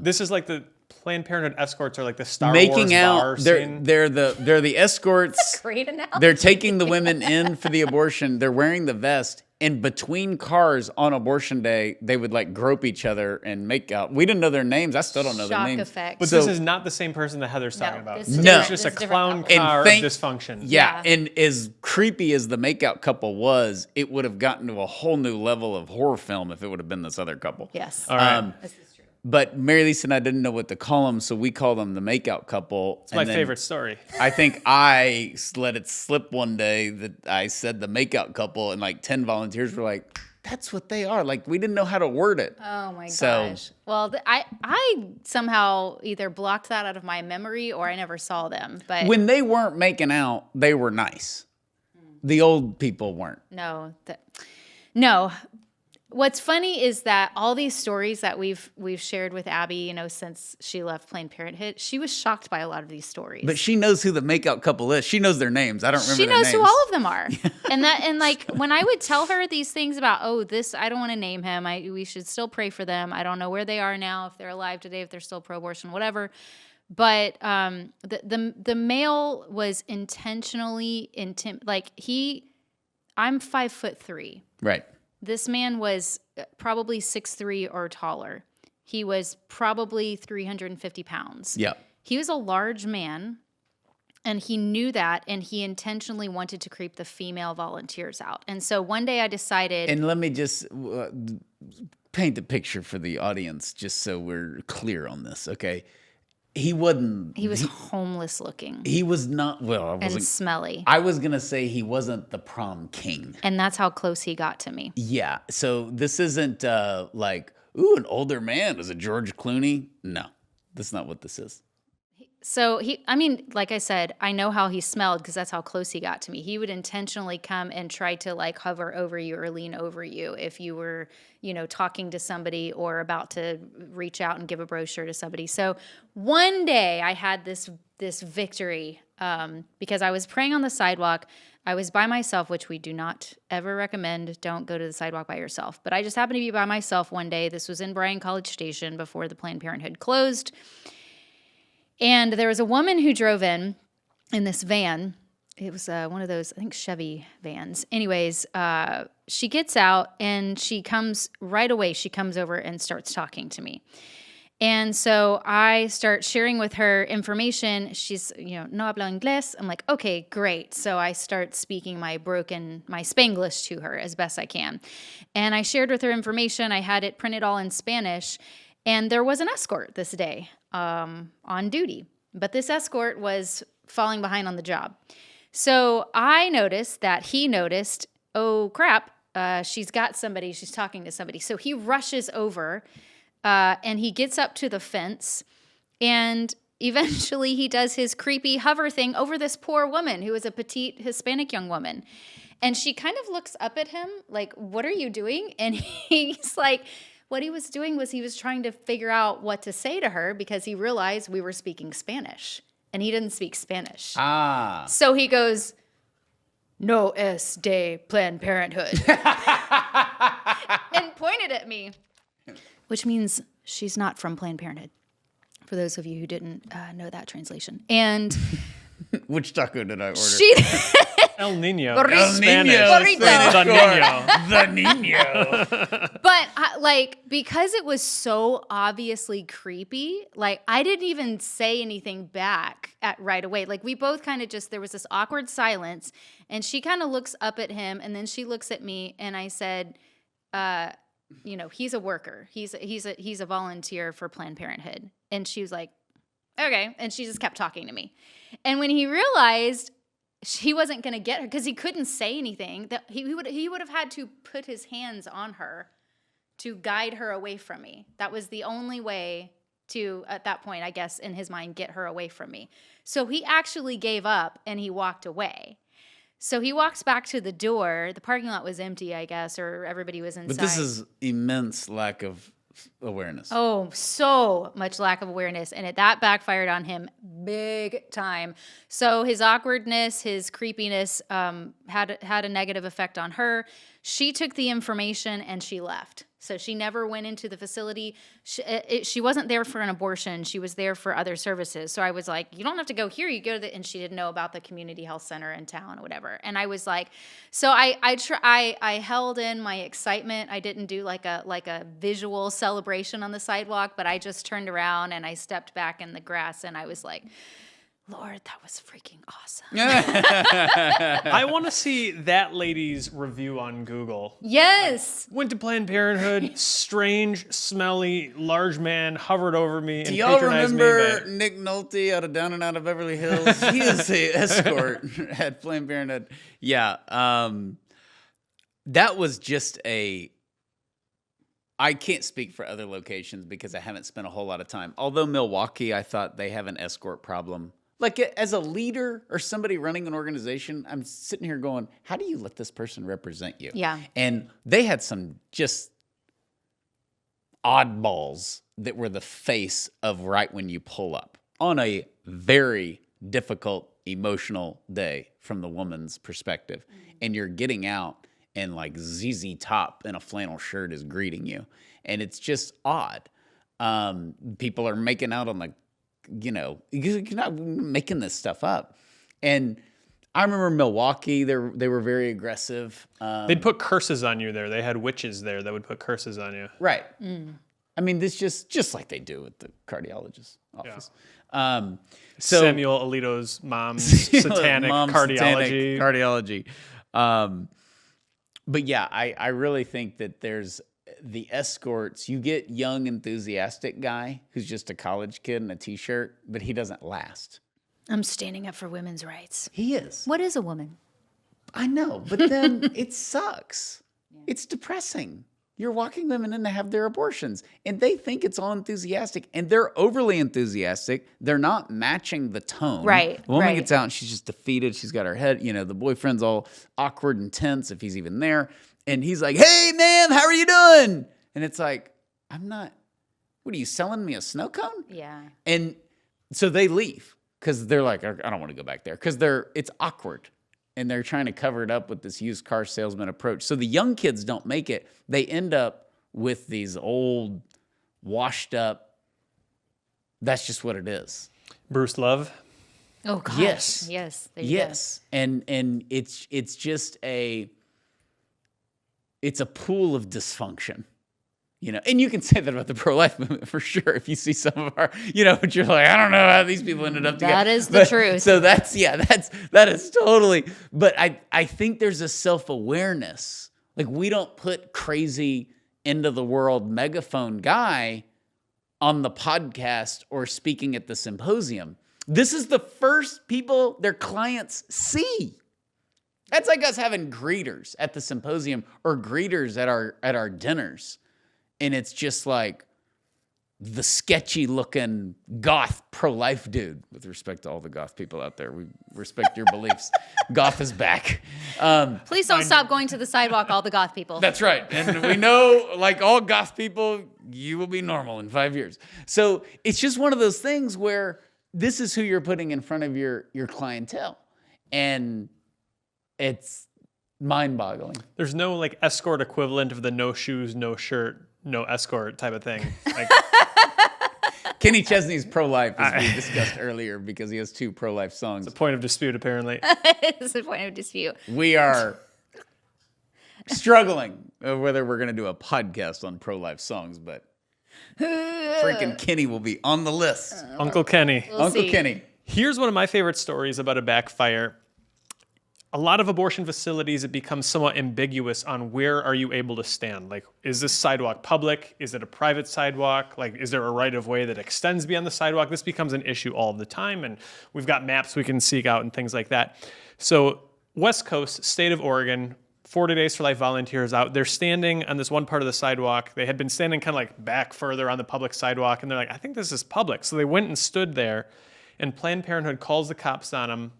This is like the Planned Parenthood escorts are like the Star Making Wars bar out. They're scene. they're the escorts. great analogy. They're taking the women in for the abortion. They're wearing the vest. And between cars on abortion day, they would like grope each other and make out. We didn't know their names. I still don't know their Shock names. effect. But So- this is not the same person that Heather's talking about. this This is is different. just This a is different clown couple. car thank- of dysfunction. Yeah, Yeah. and as creepy as the makeout couple was, it would have gotten to a whole new level of horror film if it would have been this other couple. Yes. All right. This is true. But Mary Lisa and I didn't know what to call them, so we called them the makeout couple. It's my favorite story. I think I let it slip one day that I said the makeout couple, and like 10 volunteers were like, "That's what they are." Like we didn't know how to word it. Oh my So- gosh. Well, I somehow either blocked that out of my memory or I never saw them. But When they weren't making out, they were nice. The old people weren't. no. What's funny is that all these stories that we've shared with Abby, since she left Planned Parenthood, she was shocked by a lot of these stories. But she knows who the makeout couple is. She knows their names. I don't remember She their knows names. who all of them are. And like when I would tell her these things about, this, I don't want to name him. We should still pray for them. I don't know where they are now, if they're alive today, if they're still pro-abortion, whatever. But the male was intentionally I'm 5'3". Right. This man was probably 6'3" or taller. He was probably 350 pounds. Yeah. He was a large man, and he knew that, and he intentionally wanted to creep the female volunteers out. And so one day I decided... And let me just paint the picture for the audience, just so we're clear on this, okay? He wasn't... He was homeless looking He was not... Well, I and wasn't... smelly. I was going to say he wasn't the prom king. And that's how close he got to me. Yeah. So this isn't like, ooh, an older man. Is it George Clooney? No. That's not what this is. So like I said, I know how he smelled because that's how close he got to me. He would intentionally come and try to like hover over you or lean over you if you were, talking to somebody or about to reach out and give a brochure to somebody. So one day I had this victory because I was praying on the sidewalk. I was by myself, which we do not ever recommend. Don't go to the sidewalk by yourself. But I just happened to be by myself one day. This was in Bryan College Station before the Planned Parenthood closed. And there was a woman who drove in this van. It was one of those, I think, Chevy vans. Anyways, she gets out and she comes right away. She comes over and starts talking to me. And so I start sharing with her information. She's, no habla inglés. I'm like, okay, great. So I start speaking my Spanglish to her as best I can. And I shared with her information. I had it printed all in Spanish. And there was an escort this day on duty. But this escort was falling behind on the job. So I noticed that he noticed, oh, crap, she's got somebody. She's talking to somebody. So he rushes over and he gets up to the fence. And eventually he does his creepy hover thing over this poor woman who is a petite Hispanic young woman. And she kind of looks up at him like, what are you doing? And he's like... What he was doing was he was trying to figure out what to say to her because he realized we were speaking Spanish and he didn't speak Spanish. Ah. So he goes, "No es de Planned Parenthood," and pointed at me, which means she's not from Planned Parenthood, for those of you who didn't know that translation. And Which taco did I order? she... El Nino. El Spanish. Burrito. The Nino. The Nino. But because it was so obviously creepy, I didn't even say anything back right away. We both kind of there was this awkward silence, and she kind of looks up at him, and then she looks at me, and I said, he's a worker. He's a volunteer for Planned Parenthood. And she was like, okay. And she just kept talking to me. And when he realized he wasn't going to get her because he couldn't say anything, that he would have had to put his hands on her to guide her away from me. That was the only way to, at that point, I guess, in his mind, get her away from me. So he actually gave up and he walked away. So he walks back to the door. The parking lot was empty, I guess, or everybody was inside. But this is immense lack of awareness. Oh, so much lack of awareness. And that backfired on him big time. So his awkwardness, his creepiness had a negative effect on her. She took the information and she left. So she never went into the facility. She wasn't there for an abortion. She was there for other services. So I was like, you don't have to go here. You go to and she didn't know about the community health center in town or whatever. And I was like, so I held in my excitement. I didn't do like a visual celebration on the sidewalk, but I just turned around and I stepped back in the grass and I was like, Lord, that was freaking awesome. I want to see that lady's review on Google. Yes. Went to Planned Parenthood, strange, smelly, large man hovered over me and Do y'all patronized me. remember Nick Nolte out of Down and Out of Beverly Hills? He is a escort at Planned Parenthood. Yeah. That was just I can't speak for other locations because I haven't spent a whole lot of time. Although Milwaukee, I thought they have an escort problem. Like as a leader or somebody running an organization, I'm sitting here going, how do you let this person represent you? Yeah. And they had some just oddballs that were the face of right when you pull up on a very difficult, emotional day from the woman's perspective. And you're getting out and like ZZ Top in a flannel shirt is greeting you. And it's just odd. People are making out on the, you're not making this stuff up. And I remember Milwaukee, they were very aggressive. They'd put curses on you there. They had witches there that would put curses on you. Right. I mean, this just like they do at the cardiologist office. Yeah. So Samuel Alito's mom's satanic cardiology. But yeah, I really think that there's the escorts. You get young, enthusiastic guy who's just a college kid in a T-shirt, but he doesn't last. I'm standing up for women's rights. He is. What is a woman? I know, but then it sucks. Yeah. It's depressing. You're walking women in to have their abortions, and they think it's all enthusiastic, and they're overly enthusiastic. They're not matching the tone. Right. The woman gets out, and she's just defeated. She's got her head, the boyfriend's all awkward and tense if he's even there. And he's like, hey, ma'am, how are you doing? And it's like, I'm not, what are you selling me a snow cone? Yeah. And so they leave because they're like, I don't want to go back there because it's awkward. And they're trying to cover it up with this used car salesman approach. So the young kids don't make it. They end up with these old, washed up, that's just what it is. Bruce Love. Oh, gosh. Yes. Yes. Yes. And it's just it's a pool of dysfunction, and you can say that about the pro-life movement for sure. If you see some of our, but you're like, I don't know how these people ended up together. That is the truth. So that is totally, but I think there's a self-awareness. Like we don't put crazy end of the world megaphone guy on the podcast or speaking at the symposium. This is the first people their clients see. That's like us having greeters at the symposium or greeters at our dinners. And it's just like the sketchy looking goth pro-life dude, with respect to all the goth people out there. We respect your beliefs. Goth is back. Please don't stop going to the sidewalk, all the goth people. That's right. And we know, like all goth people, you will be normal in 5 years. So it's just one of those things where this is who you're putting in front of your clientele. And it's mind-boggling. There's no like escort equivalent of the no shoes, no shirt, no escort type of thing. Like, Kenny Chesney's pro-life, as we discussed earlier, because he has 2 pro-life songs. it's a point of dispute, apparently. It's a point of dispute. We are struggling whether we're going to do a podcast on pro-life songs, but freaking Kenny will be on the list. Uncle Kenny. We'll see. Kenny. Here's one of my favorite stories about a backfire. A lot of abortion facilities, it becomes somewhat ambiguous on where are you able to stand. Like, is this sidewalk public? Is it a private sidewalk? Like, is there a right of way that extends beyond the sidewalk? This becomes an issue all the time, and we've got maps we can seek out and things like that. So West Coast, state of Oregon, 40 Days for Life volunteers out. They're standing on this one part of the sidewalk. They had been standing kind of like back further on the public sidewalk, and they're like, I think this is public. So they went and stood there, and Planned Parenthood calls the cops on them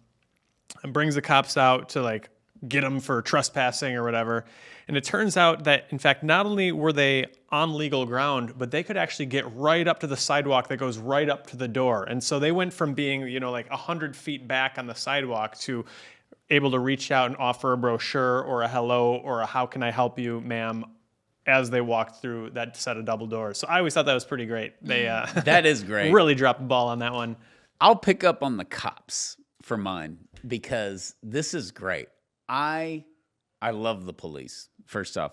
and brings the cops out to like get them for trespassing or whatever. And it turns out that, in fact, not only were they on legal ground, but they could actually get right up to the sidewalk that goes right up to the door. And so they went from being, like 100 feet back on the sidewalk to able to reach out and offer a brochure or a hello or a how can I help you, ma'am, as they walked through that set of double doors. So I always thought that was pretty great. They That is great. really dropped the ball on that one. I'll pick up on the cops for mine because this is great. I love the police, first off,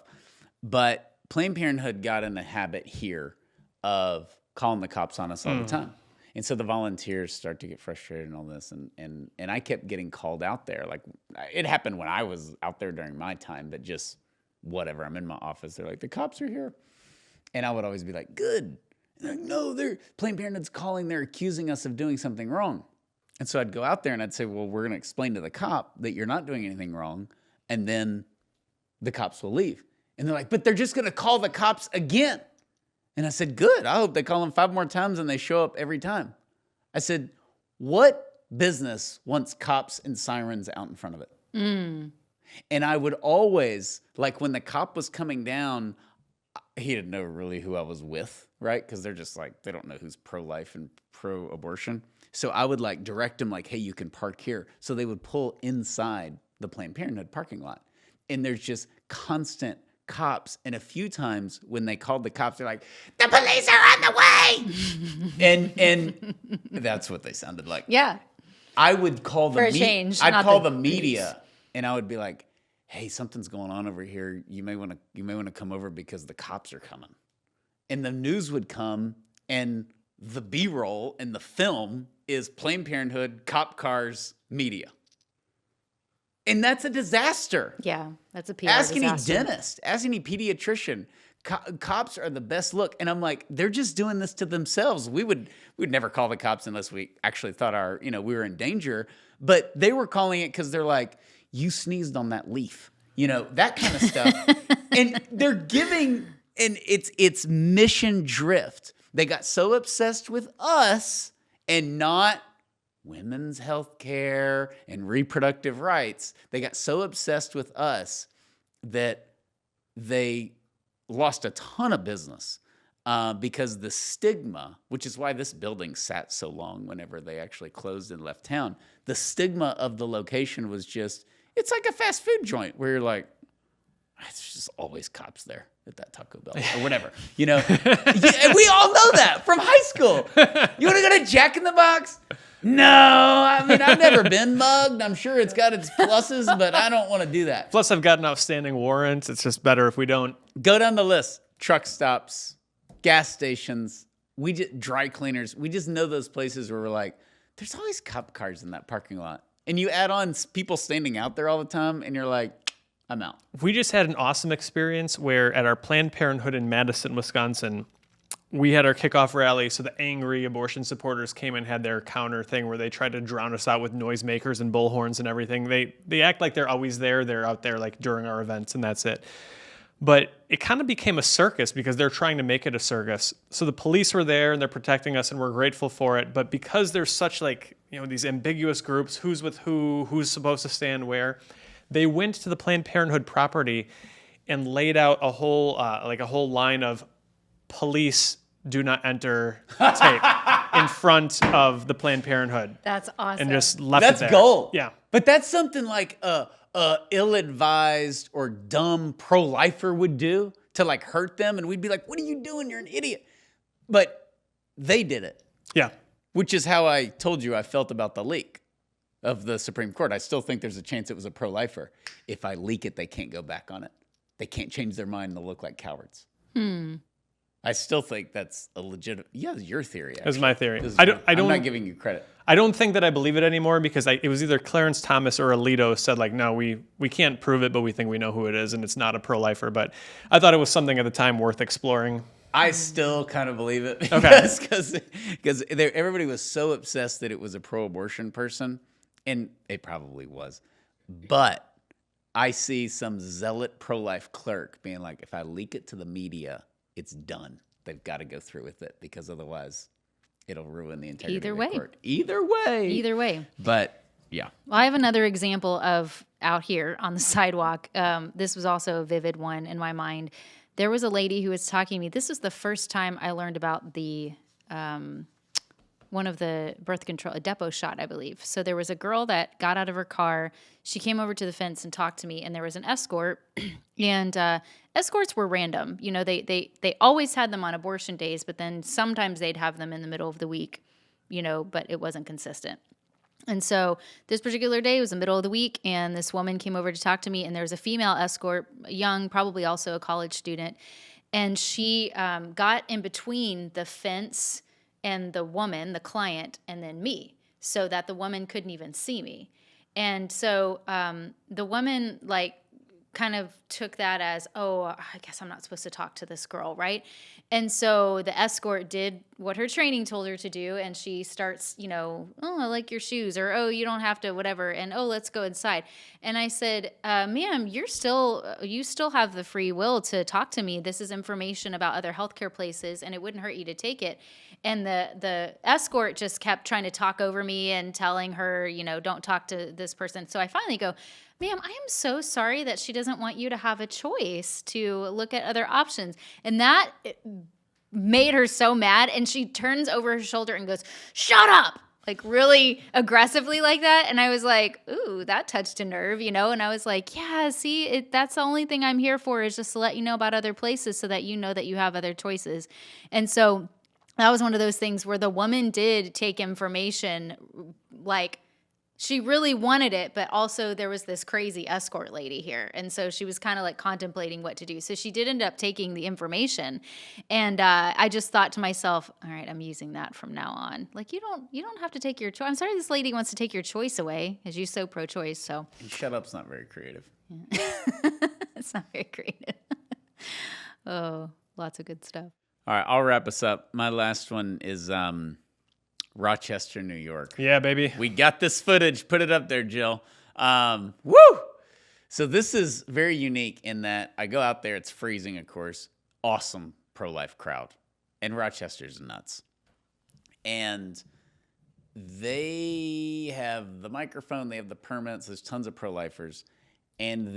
but Planned Parenthood got in the habit here of calling the cops on us all the time. And so the volunteers start to get frustrated and all this. And I kept getting called out there. Like, it happened when I was out there during my time, but just whatever. I'm in my office. They're like, the cops are here. And I would always be like, good. And they're like, no, Planned Parenthood's calling. They're accusing us of doing something wrong. And so I'd go out there and I'd say, well, we're going to explain to the cop that you're not doing anything wrong. And then the cops will leave. And they're like, but they're just going to call the cops again. And I said, good. I hope they call them 5 more times and they show up every time. I said, what business wants cops and sirens out in front of it? And I would always, like when the cop was coming down, he didn't know really who I was with, right? Because they're just like, they don't know who's pro-life and pro-abortion. So I would like direct them like, hey, you can park here. So they would pull inside the Planned Parenthood parking lot. And there's just constant cops. And a few times when they called the cops, they're like, the police are on the way. and that's what they sounded like. Yeah. I would call the I'd call the media and I would be like, hey, something's going on over here. You may want to come over because the cops are coming. And the news would come and the B-roll in the film is Planned Parenthood, cop cars, media. And that's a disaster. Yeah, that's a PR Ask disaster. any dentist, ask any pediatrician. Cops are the best look. And I'm like, they're just doing this to themselves. We'd never call the cops unless we actually thought we were in danger. But they were calling it because they're like, you sneezed on that leaf. That kind of stuff. And they're giving, and it's mission drift. They got so obsessed with us and not women's health care and reproductive rights. They got so obsessed with us that they lost a ton of business because the stigma, which is why this building sat so long whenever they actually closed and left town, the stigma of the location was just, it's like a fast food joint where you're like, it's just always cops there at that Taco Bell or whatever. And we all know that from high school. You want to go to Jack in the Box? No, I've never been mugged. I'm sure it's got its pluses, but I don't want to do that. Plus, I've got an outstanding warrant. It's just better if we don't. Go down the list. Truck stops, gas stations, dry cleaners. We just know those places where we're like, there's always cop cars in that parking lot. And you add on people standing out there all the time, and you're like, I'm out. We just had an awesome experience where at our Planned Parenthood in Madison, Wisconsin, we had our kickoff rally, so the angry abortion supporters came and had their counter thing where they tried to drown us out with noisemakers and bullhorns and everything. They act like they're always there. They're out there like during our events, and that's it. But it kind of became a circus because they're trying to make it a circus. So the police were there and they're protecting us and we're grateful for it. But because there's such these ambiguous groups, who's with who, who's supposed to stand where, they went to the Planned Parenthood property and laid out a whole line of police do not enter tape in front of the Planned Parenthood. That's awesome. And just left it there. That's gold. Yeah. But that's something like a ill-advised or dumb pro-lifer would do to hurt them. And we'd be like, what are you doing? You're an idiot. But they did it. Yeah. Which is how I told you I felt about the leak of the Supreme Court. I still think there's a chance it was a pro-lifer. If I leak it, they can't go back on it. They can't change their mind and they'll look like cowards. I still think that's a legitimate. Yeah, it's your theory. Actually. That's my theory. I'm not giving you credit. I don't think that I believe it anymore because it was either Clarence Thomas or Alito said no, we can't prove it, but we think we know who it is, and it's not a pro-lifer. But I thought it was something at the time worth exploring. I still kind of believe it because everybody was so obsessed that it was a pro-abortion person, and it probably was. But I see some zealot pro-life clerk being like, if I leak it to the media, it's done. They've got to go through with it because otherwise it'll ruin the integrity of the court. Either way. But Yeah. Well, I have another example of out here on the sidewalk. This was also a vivid one in my mind. There was a lady who was talking to me. This was the first time I learned about the one of the birth control, a depot shot, I believe. So there was a girl that got out of her car. She came over to the fence and talked to me, and there was an escort. And escorts were random. You know, they always had them on abortion days, but then sometimes they'd have them in the middle of the week, you know, but it wasn't consistent. And so this particular day was the middle of the week, and this woman came over to talk to me, and there was a female escort, young, probably also a college student, and she got in between the fence and the woman, the client, and then me, so that the woman couldn't even see me. And so the woman, like, kind of took that as, oh, I guess I'm not supposed to talk to this girl, right? And so the escort did what her training told her to do, and she starts, you know, oh, I like your shoes, or oh, you don't have to, whatever, and oh, let's go inside. And I said, ma'am, you still have the free will to talk to me. This is information about other healthcare places, and it wouldn't hurt you to take it. And the escort just kept trying to talk over me and telling her, you know, don't talk to this person. So I finally go, ma'am, I am so sorry that she doesn't want you to have a choice to look at other options. And that made her so mad. And she turns over her shoulder and goes, shut up, like really aggressively like that. And I was like, ooh, that touched a nerve, you know? And I was like, yeah, see, that's the only thing I'm here for, is just to let you know about other places so that you know that you have other choices. And so that was one of those things where the woman did take information, like, she really wanted it, but also there was this crazy escort lady here. And so she was kind of like contemplating what to do. So she did end up taking the information. And I just thought to myself, all right, I'm using that from now on. Like, you don't have to take your choice. I'm sorry this lady wants to take your choice away, as you're so pro-choice. So Shut up's not very creative. it's not very creative. Oh, lots of good stuff. All right, I'll wrap us up. My last one is Rochester, New York. Yeah, baby. We got this footage. Put it up there, Jill. Woo! So this is very unique in that I go out there. It's freezing, of course. Awesome pro-life crowd. And Rochester's nuts. And they have the microphone. They have the permits. There's tons of pro-lifers. And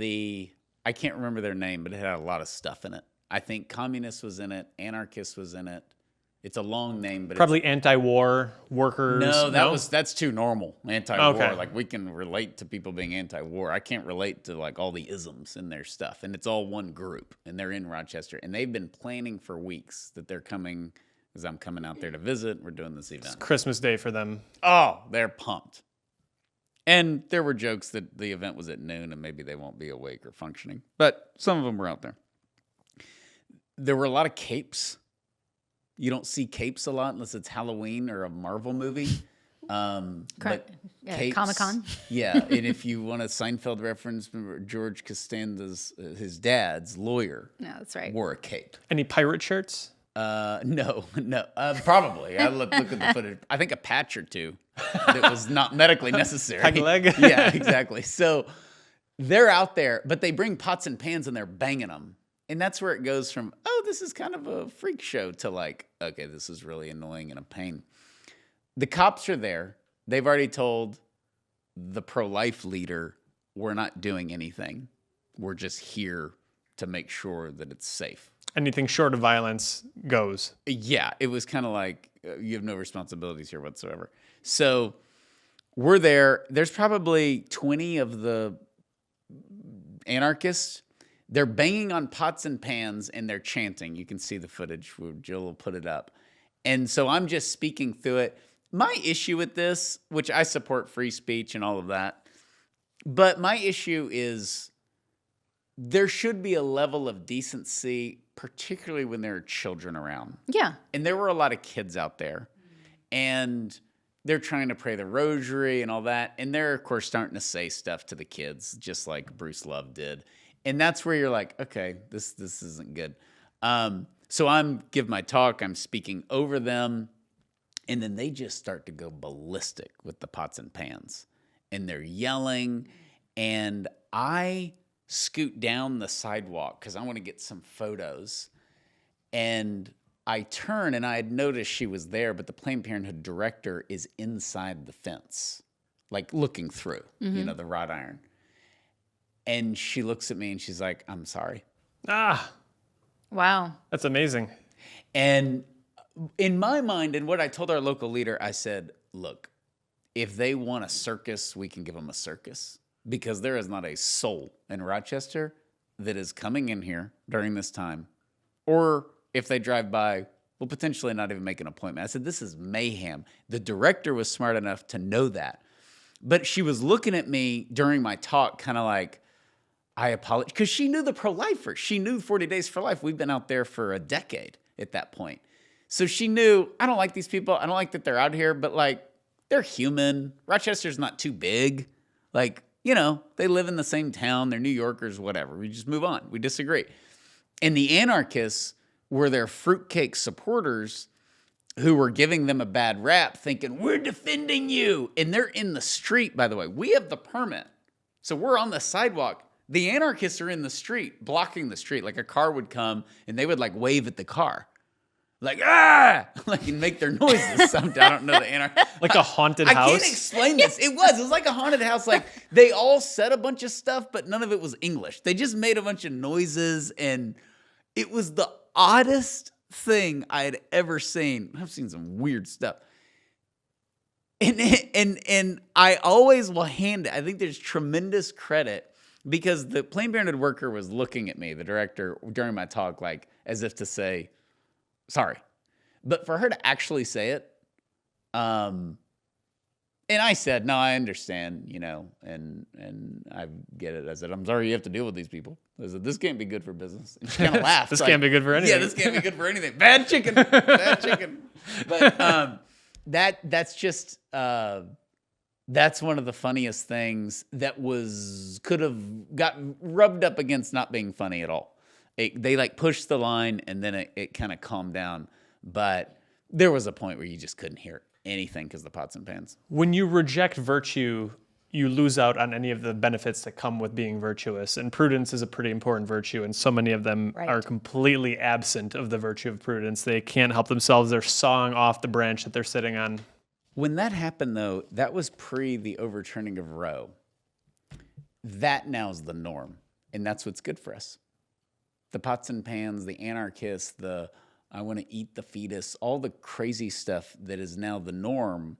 I can't remember their name, but it had a lot of stuff in it. I think communist was in it. Anarchist was in it. It's a long name, but Probably anti-war workers. No, that's too normal. Anti-war. Okay. Like, we can relate to people being anti-war. I can't relate to like all the isms in their stuff. And it's all one group, and they're in Rochester, and they've been planning for weeks that they're coming, because I'm coming out there to visit. We're doing this event. It's Christmas Day for them. Oh, they're pumped. And there were jokes that the event was at noon and maybe they won't be awake or functioning, but some of them were out there. There were a lot of capes. You don't see capes a lot unless it's Halloween or a Marvel movie. Comic-Con? Yeah, and if you want a Seinfeld reference, remember George Costanza's, his dad's lawyer, No, that's right. wore a cape. Any pirate shirts? No. Probably. I look at the footage. I think a patch or two that was not medically necessary. Peg leg? Yeah, exactly. So they're out there, but they bring pots and pans and they're banging them. And that's where it goes from, oh, this is kind of a freak show, to like, okay, this is really annoying and a pain. The cops are there. They've already told the pro-life leader, we're not doing anything. We're just here to make sure that it's safe. Anything short of violence goes. Yeah, it was kind of like, you have no responsibilities here whatsoever. So we're there. There's probably 20 of the anarchists. They're banging on pots and pans, and they're chanting. You can see the footage. Jill will put it up. And so I'm just speaking through it. My issue with this, which I support free speech and all of that, but my issue is there should be a level of decency, particularly when there are children around. Yeah. And there were a lot of kids out there. And they're trying to pray the rosary and all that. And they're, of course, starting to say stuff to the kids, just like Bruce Love did. And that's where you're like, okay, this isn't good. So I'm give my talk. I'm speaking over them. And then they just start to go ballistic with the pots and pans. And they're yelling. And I scoot down the sidewalk because I want to get some photos. And I turn, and I had noticed she was there, but the Planned Parenthood director is inside the fence, like looking through, the wrought iron. And she looks at me and she's like, I'm sorry. Wow. That's amazing. And in my mind, and what I told our local leader, I said, look, if they want a circus, we can give them a circus, because there is not a soul in Rochester that is coming in here during this time, or if they drive by, will potentially not even make an appointment. I said, this is mayhem. The director was smart enough to know that. But she was looking at me during my talk kind of like, I apologize, because she knew the pro-lifers. She knew 40 Days for Life. We've been out there for a decade at that point. So she knew, I don't like these people. I don't like that they're out here, but like, they're human. Rochester's not too big. Like, they live in the same town. They're New Yorkers, whatever. We just move on. We disagree. And the anarchists were their fruitcake supporters who were giving them a bad rap, thinking, we're defending you. And they're in the street, by the way. We have the permit. So we're on the sidewalk. The anarchists are in the street, blocking the street. Like a car would come and they would like wave at the car. Like, like, and make their noises. Sometimes I don't know the anarchy. Like a haunted house? I can't explain this. It was like a haunted house. Like, they all said a bunch of stuff, but none of it was English. They just made a bunch of noises, and it was the oddest thing I had ever seen. I've seen some weird stuff. And I always will hand it. I think there's tremendous credit, because the Planned Parenthood worker was looking at me, the director, during my talk, like, as if to say, sorry. But for her to actually say it, and I said, no, I understand, and I get it. I said, I'm sorry you have to deal with these people. I said, this can't be good for business. And she kind of laughed. This can't be good for anything. Yeah, this can't be good for anything. Bad chicken. Bad chicken. But that's just, that's one of the funniest things that could have got rubbed up against not being funny at all. They like pushed the line, and then it kind of calmed down. But there was a point where you just couldn't hear anything because of the pots and pans. When you reject virtue, you lose out on any of the benefits that come with being virtuous. And prudence is a pretty important virtue, and so many of them are completely absent of the virtue of prudence. They can't help themselves. They're sawing off the branch that they're sitting on. When that happened, though, that was pre the overturning of Roe. That now is the norm, and that's what's good for us. The pots and pans, the anarchists, the I want to eat the fetus, all the crazy stuff that is now the norm,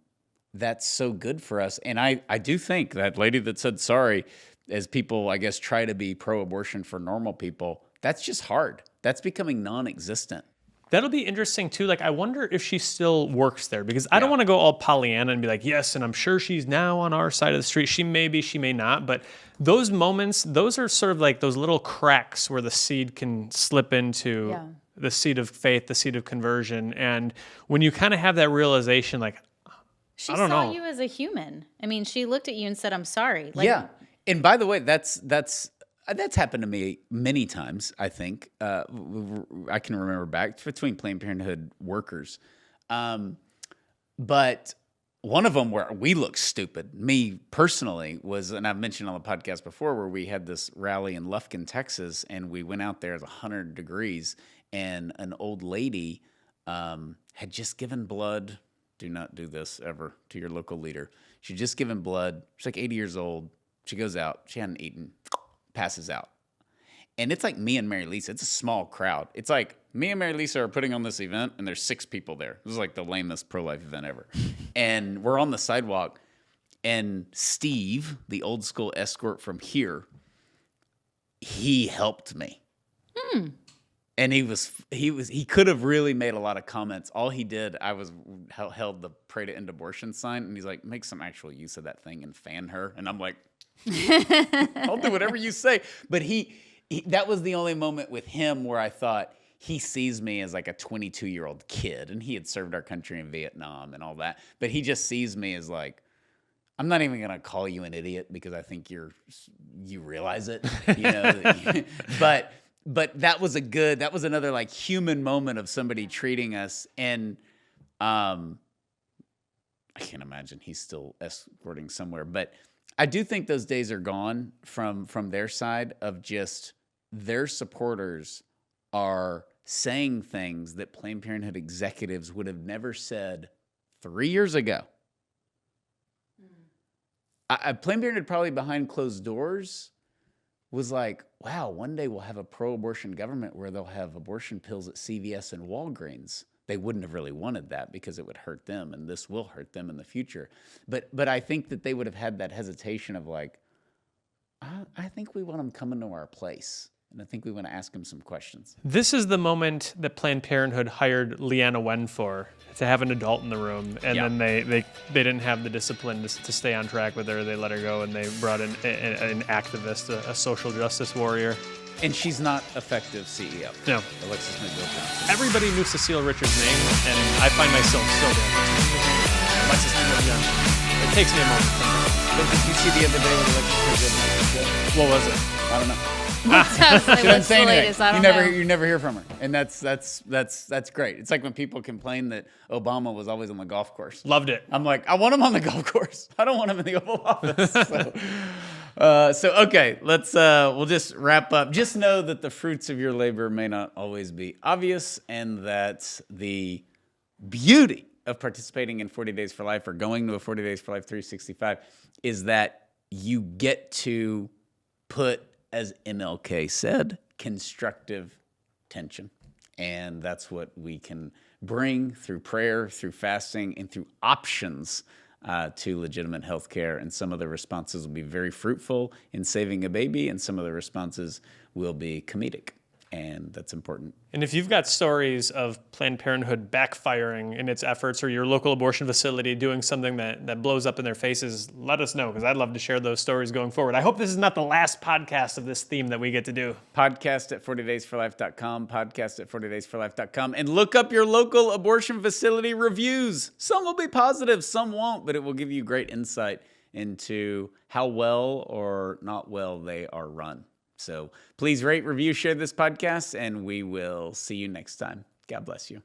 that's so good for us. And I do think that lady that said sorry, as people, I guess, try to be pro-abortion for normal people, that's just hard. That's becoming non-existent. That'll be interesting, too. Like, I wonder if she still works there, because I don't want to go all Pollyanna and be like, yes, and I'm sure she's now on our side of the street. She may be, she may not. But those moments, those are sort of like those little cracks where the seed can slip into the seed of faith, the seed of conversion. And when you kind of have that realization, like, she I don't saw know. you as a human. I mean, she looked at you and said, I'm sorry. Like, yeah. And by the way, that's happened to me many times, I think. I can remember back between Planned Parenthood workers. But one of them where we looked stupid, me personally, was, and I've mentioned on the podcast before, where we had this rally in Lufkin, Texas, and we went out there at 100 degrees, and an old lady had just given blood. Do not do this ever to your local leader. She'd just given blood. She's like 80 years old. She goes out. She hadn't eaten. Passes out. And it's like me and Mary Lisa. It's a small crowd. It's like me and Mary Lisa are putting on this event, and there's 6 people there. This is like the lamest pro-life event ever. And we're on the sidewalk, and Steve, the old school escort from here, he helped me. And he could have really made a lot of comments. All he did, I held the Pray to End Abortion sign, and he's like, make some actual use of that thing and fan her. And I'm like, I'll do whatever you say. But he that was the only moment with him where I thought, he sees me as like a 22-year-old kid, and he had served our country in Vietnam and all that. But he just sees me as like, I'm not even gonna call you an idiot because I think you realize it, But that was another like human moment of somebody treating us, and I can't imagine he's still escorting somewhere, but I do think those days are gone from their side of just their supporters are saying things that Planned Parenthood executives would have never said 3 years ago. Planned Parenthood probably behind closed doors was like, wow, one day we'll have a pro-abortion government where they'll have abortion pills at CVS and Walgreens. They wouldn't have really wanted that because it would hurt them, and this will hurt them in the future. But I think that they would have had that hesitation of like, I think we want them coming to our place. And I think we want to ask them some questions. This is the moment that Planned Parenthood hired Leanna Wen for, to have an adult in the room. And then they didn't have the discipline to stay on track with her. They let her go, and they brought in an activist, a social justice warrior. And she's not effective CEO. No. Alexis McGill. Everybody knew Cecile Richards' name, and I find myself still doing it. Alexis McGill. It takes me a moment. But did you see the other day with Alexis McGill? What was it? I don't know. What's the latest? I don't know. You never hear from her, and that's great. It's like when people complain that Obama was always on the golf course. Loved it. I'm like, I want him on the golf course. I don't want him in the Oval Office. So okay, we'll just wrap up. Just know that the fruits of your labor may not always be obvious, and that the beauty of participating in 40 Days for Life or going to a 40 Days for Life 365 is that you get to put, as MLK said, constructive tension. And that's what we can bring through prayer, through fasting, and through options to legitimate health care. And some of the responses will be very fruitful in saving a baby, and some of the responses will be comedic. And that's important. And if you've got stories of Planned Parenthood backfiring in its efforts, or your local abortion facility doing something that blows up in their faces, let us know, because I'd love to share those stories going forward. I hope this is not the last podcast of this theme that we get to do. Podcast at 40daysforlife.com, podcast at 40daysforlife.com, and look up your local abortion facility reviews. Some will be positive, some won't, but it will give you great insight into how well or not well they are run. So please rate, review, share this podcast, and we will see you next time. God bless you.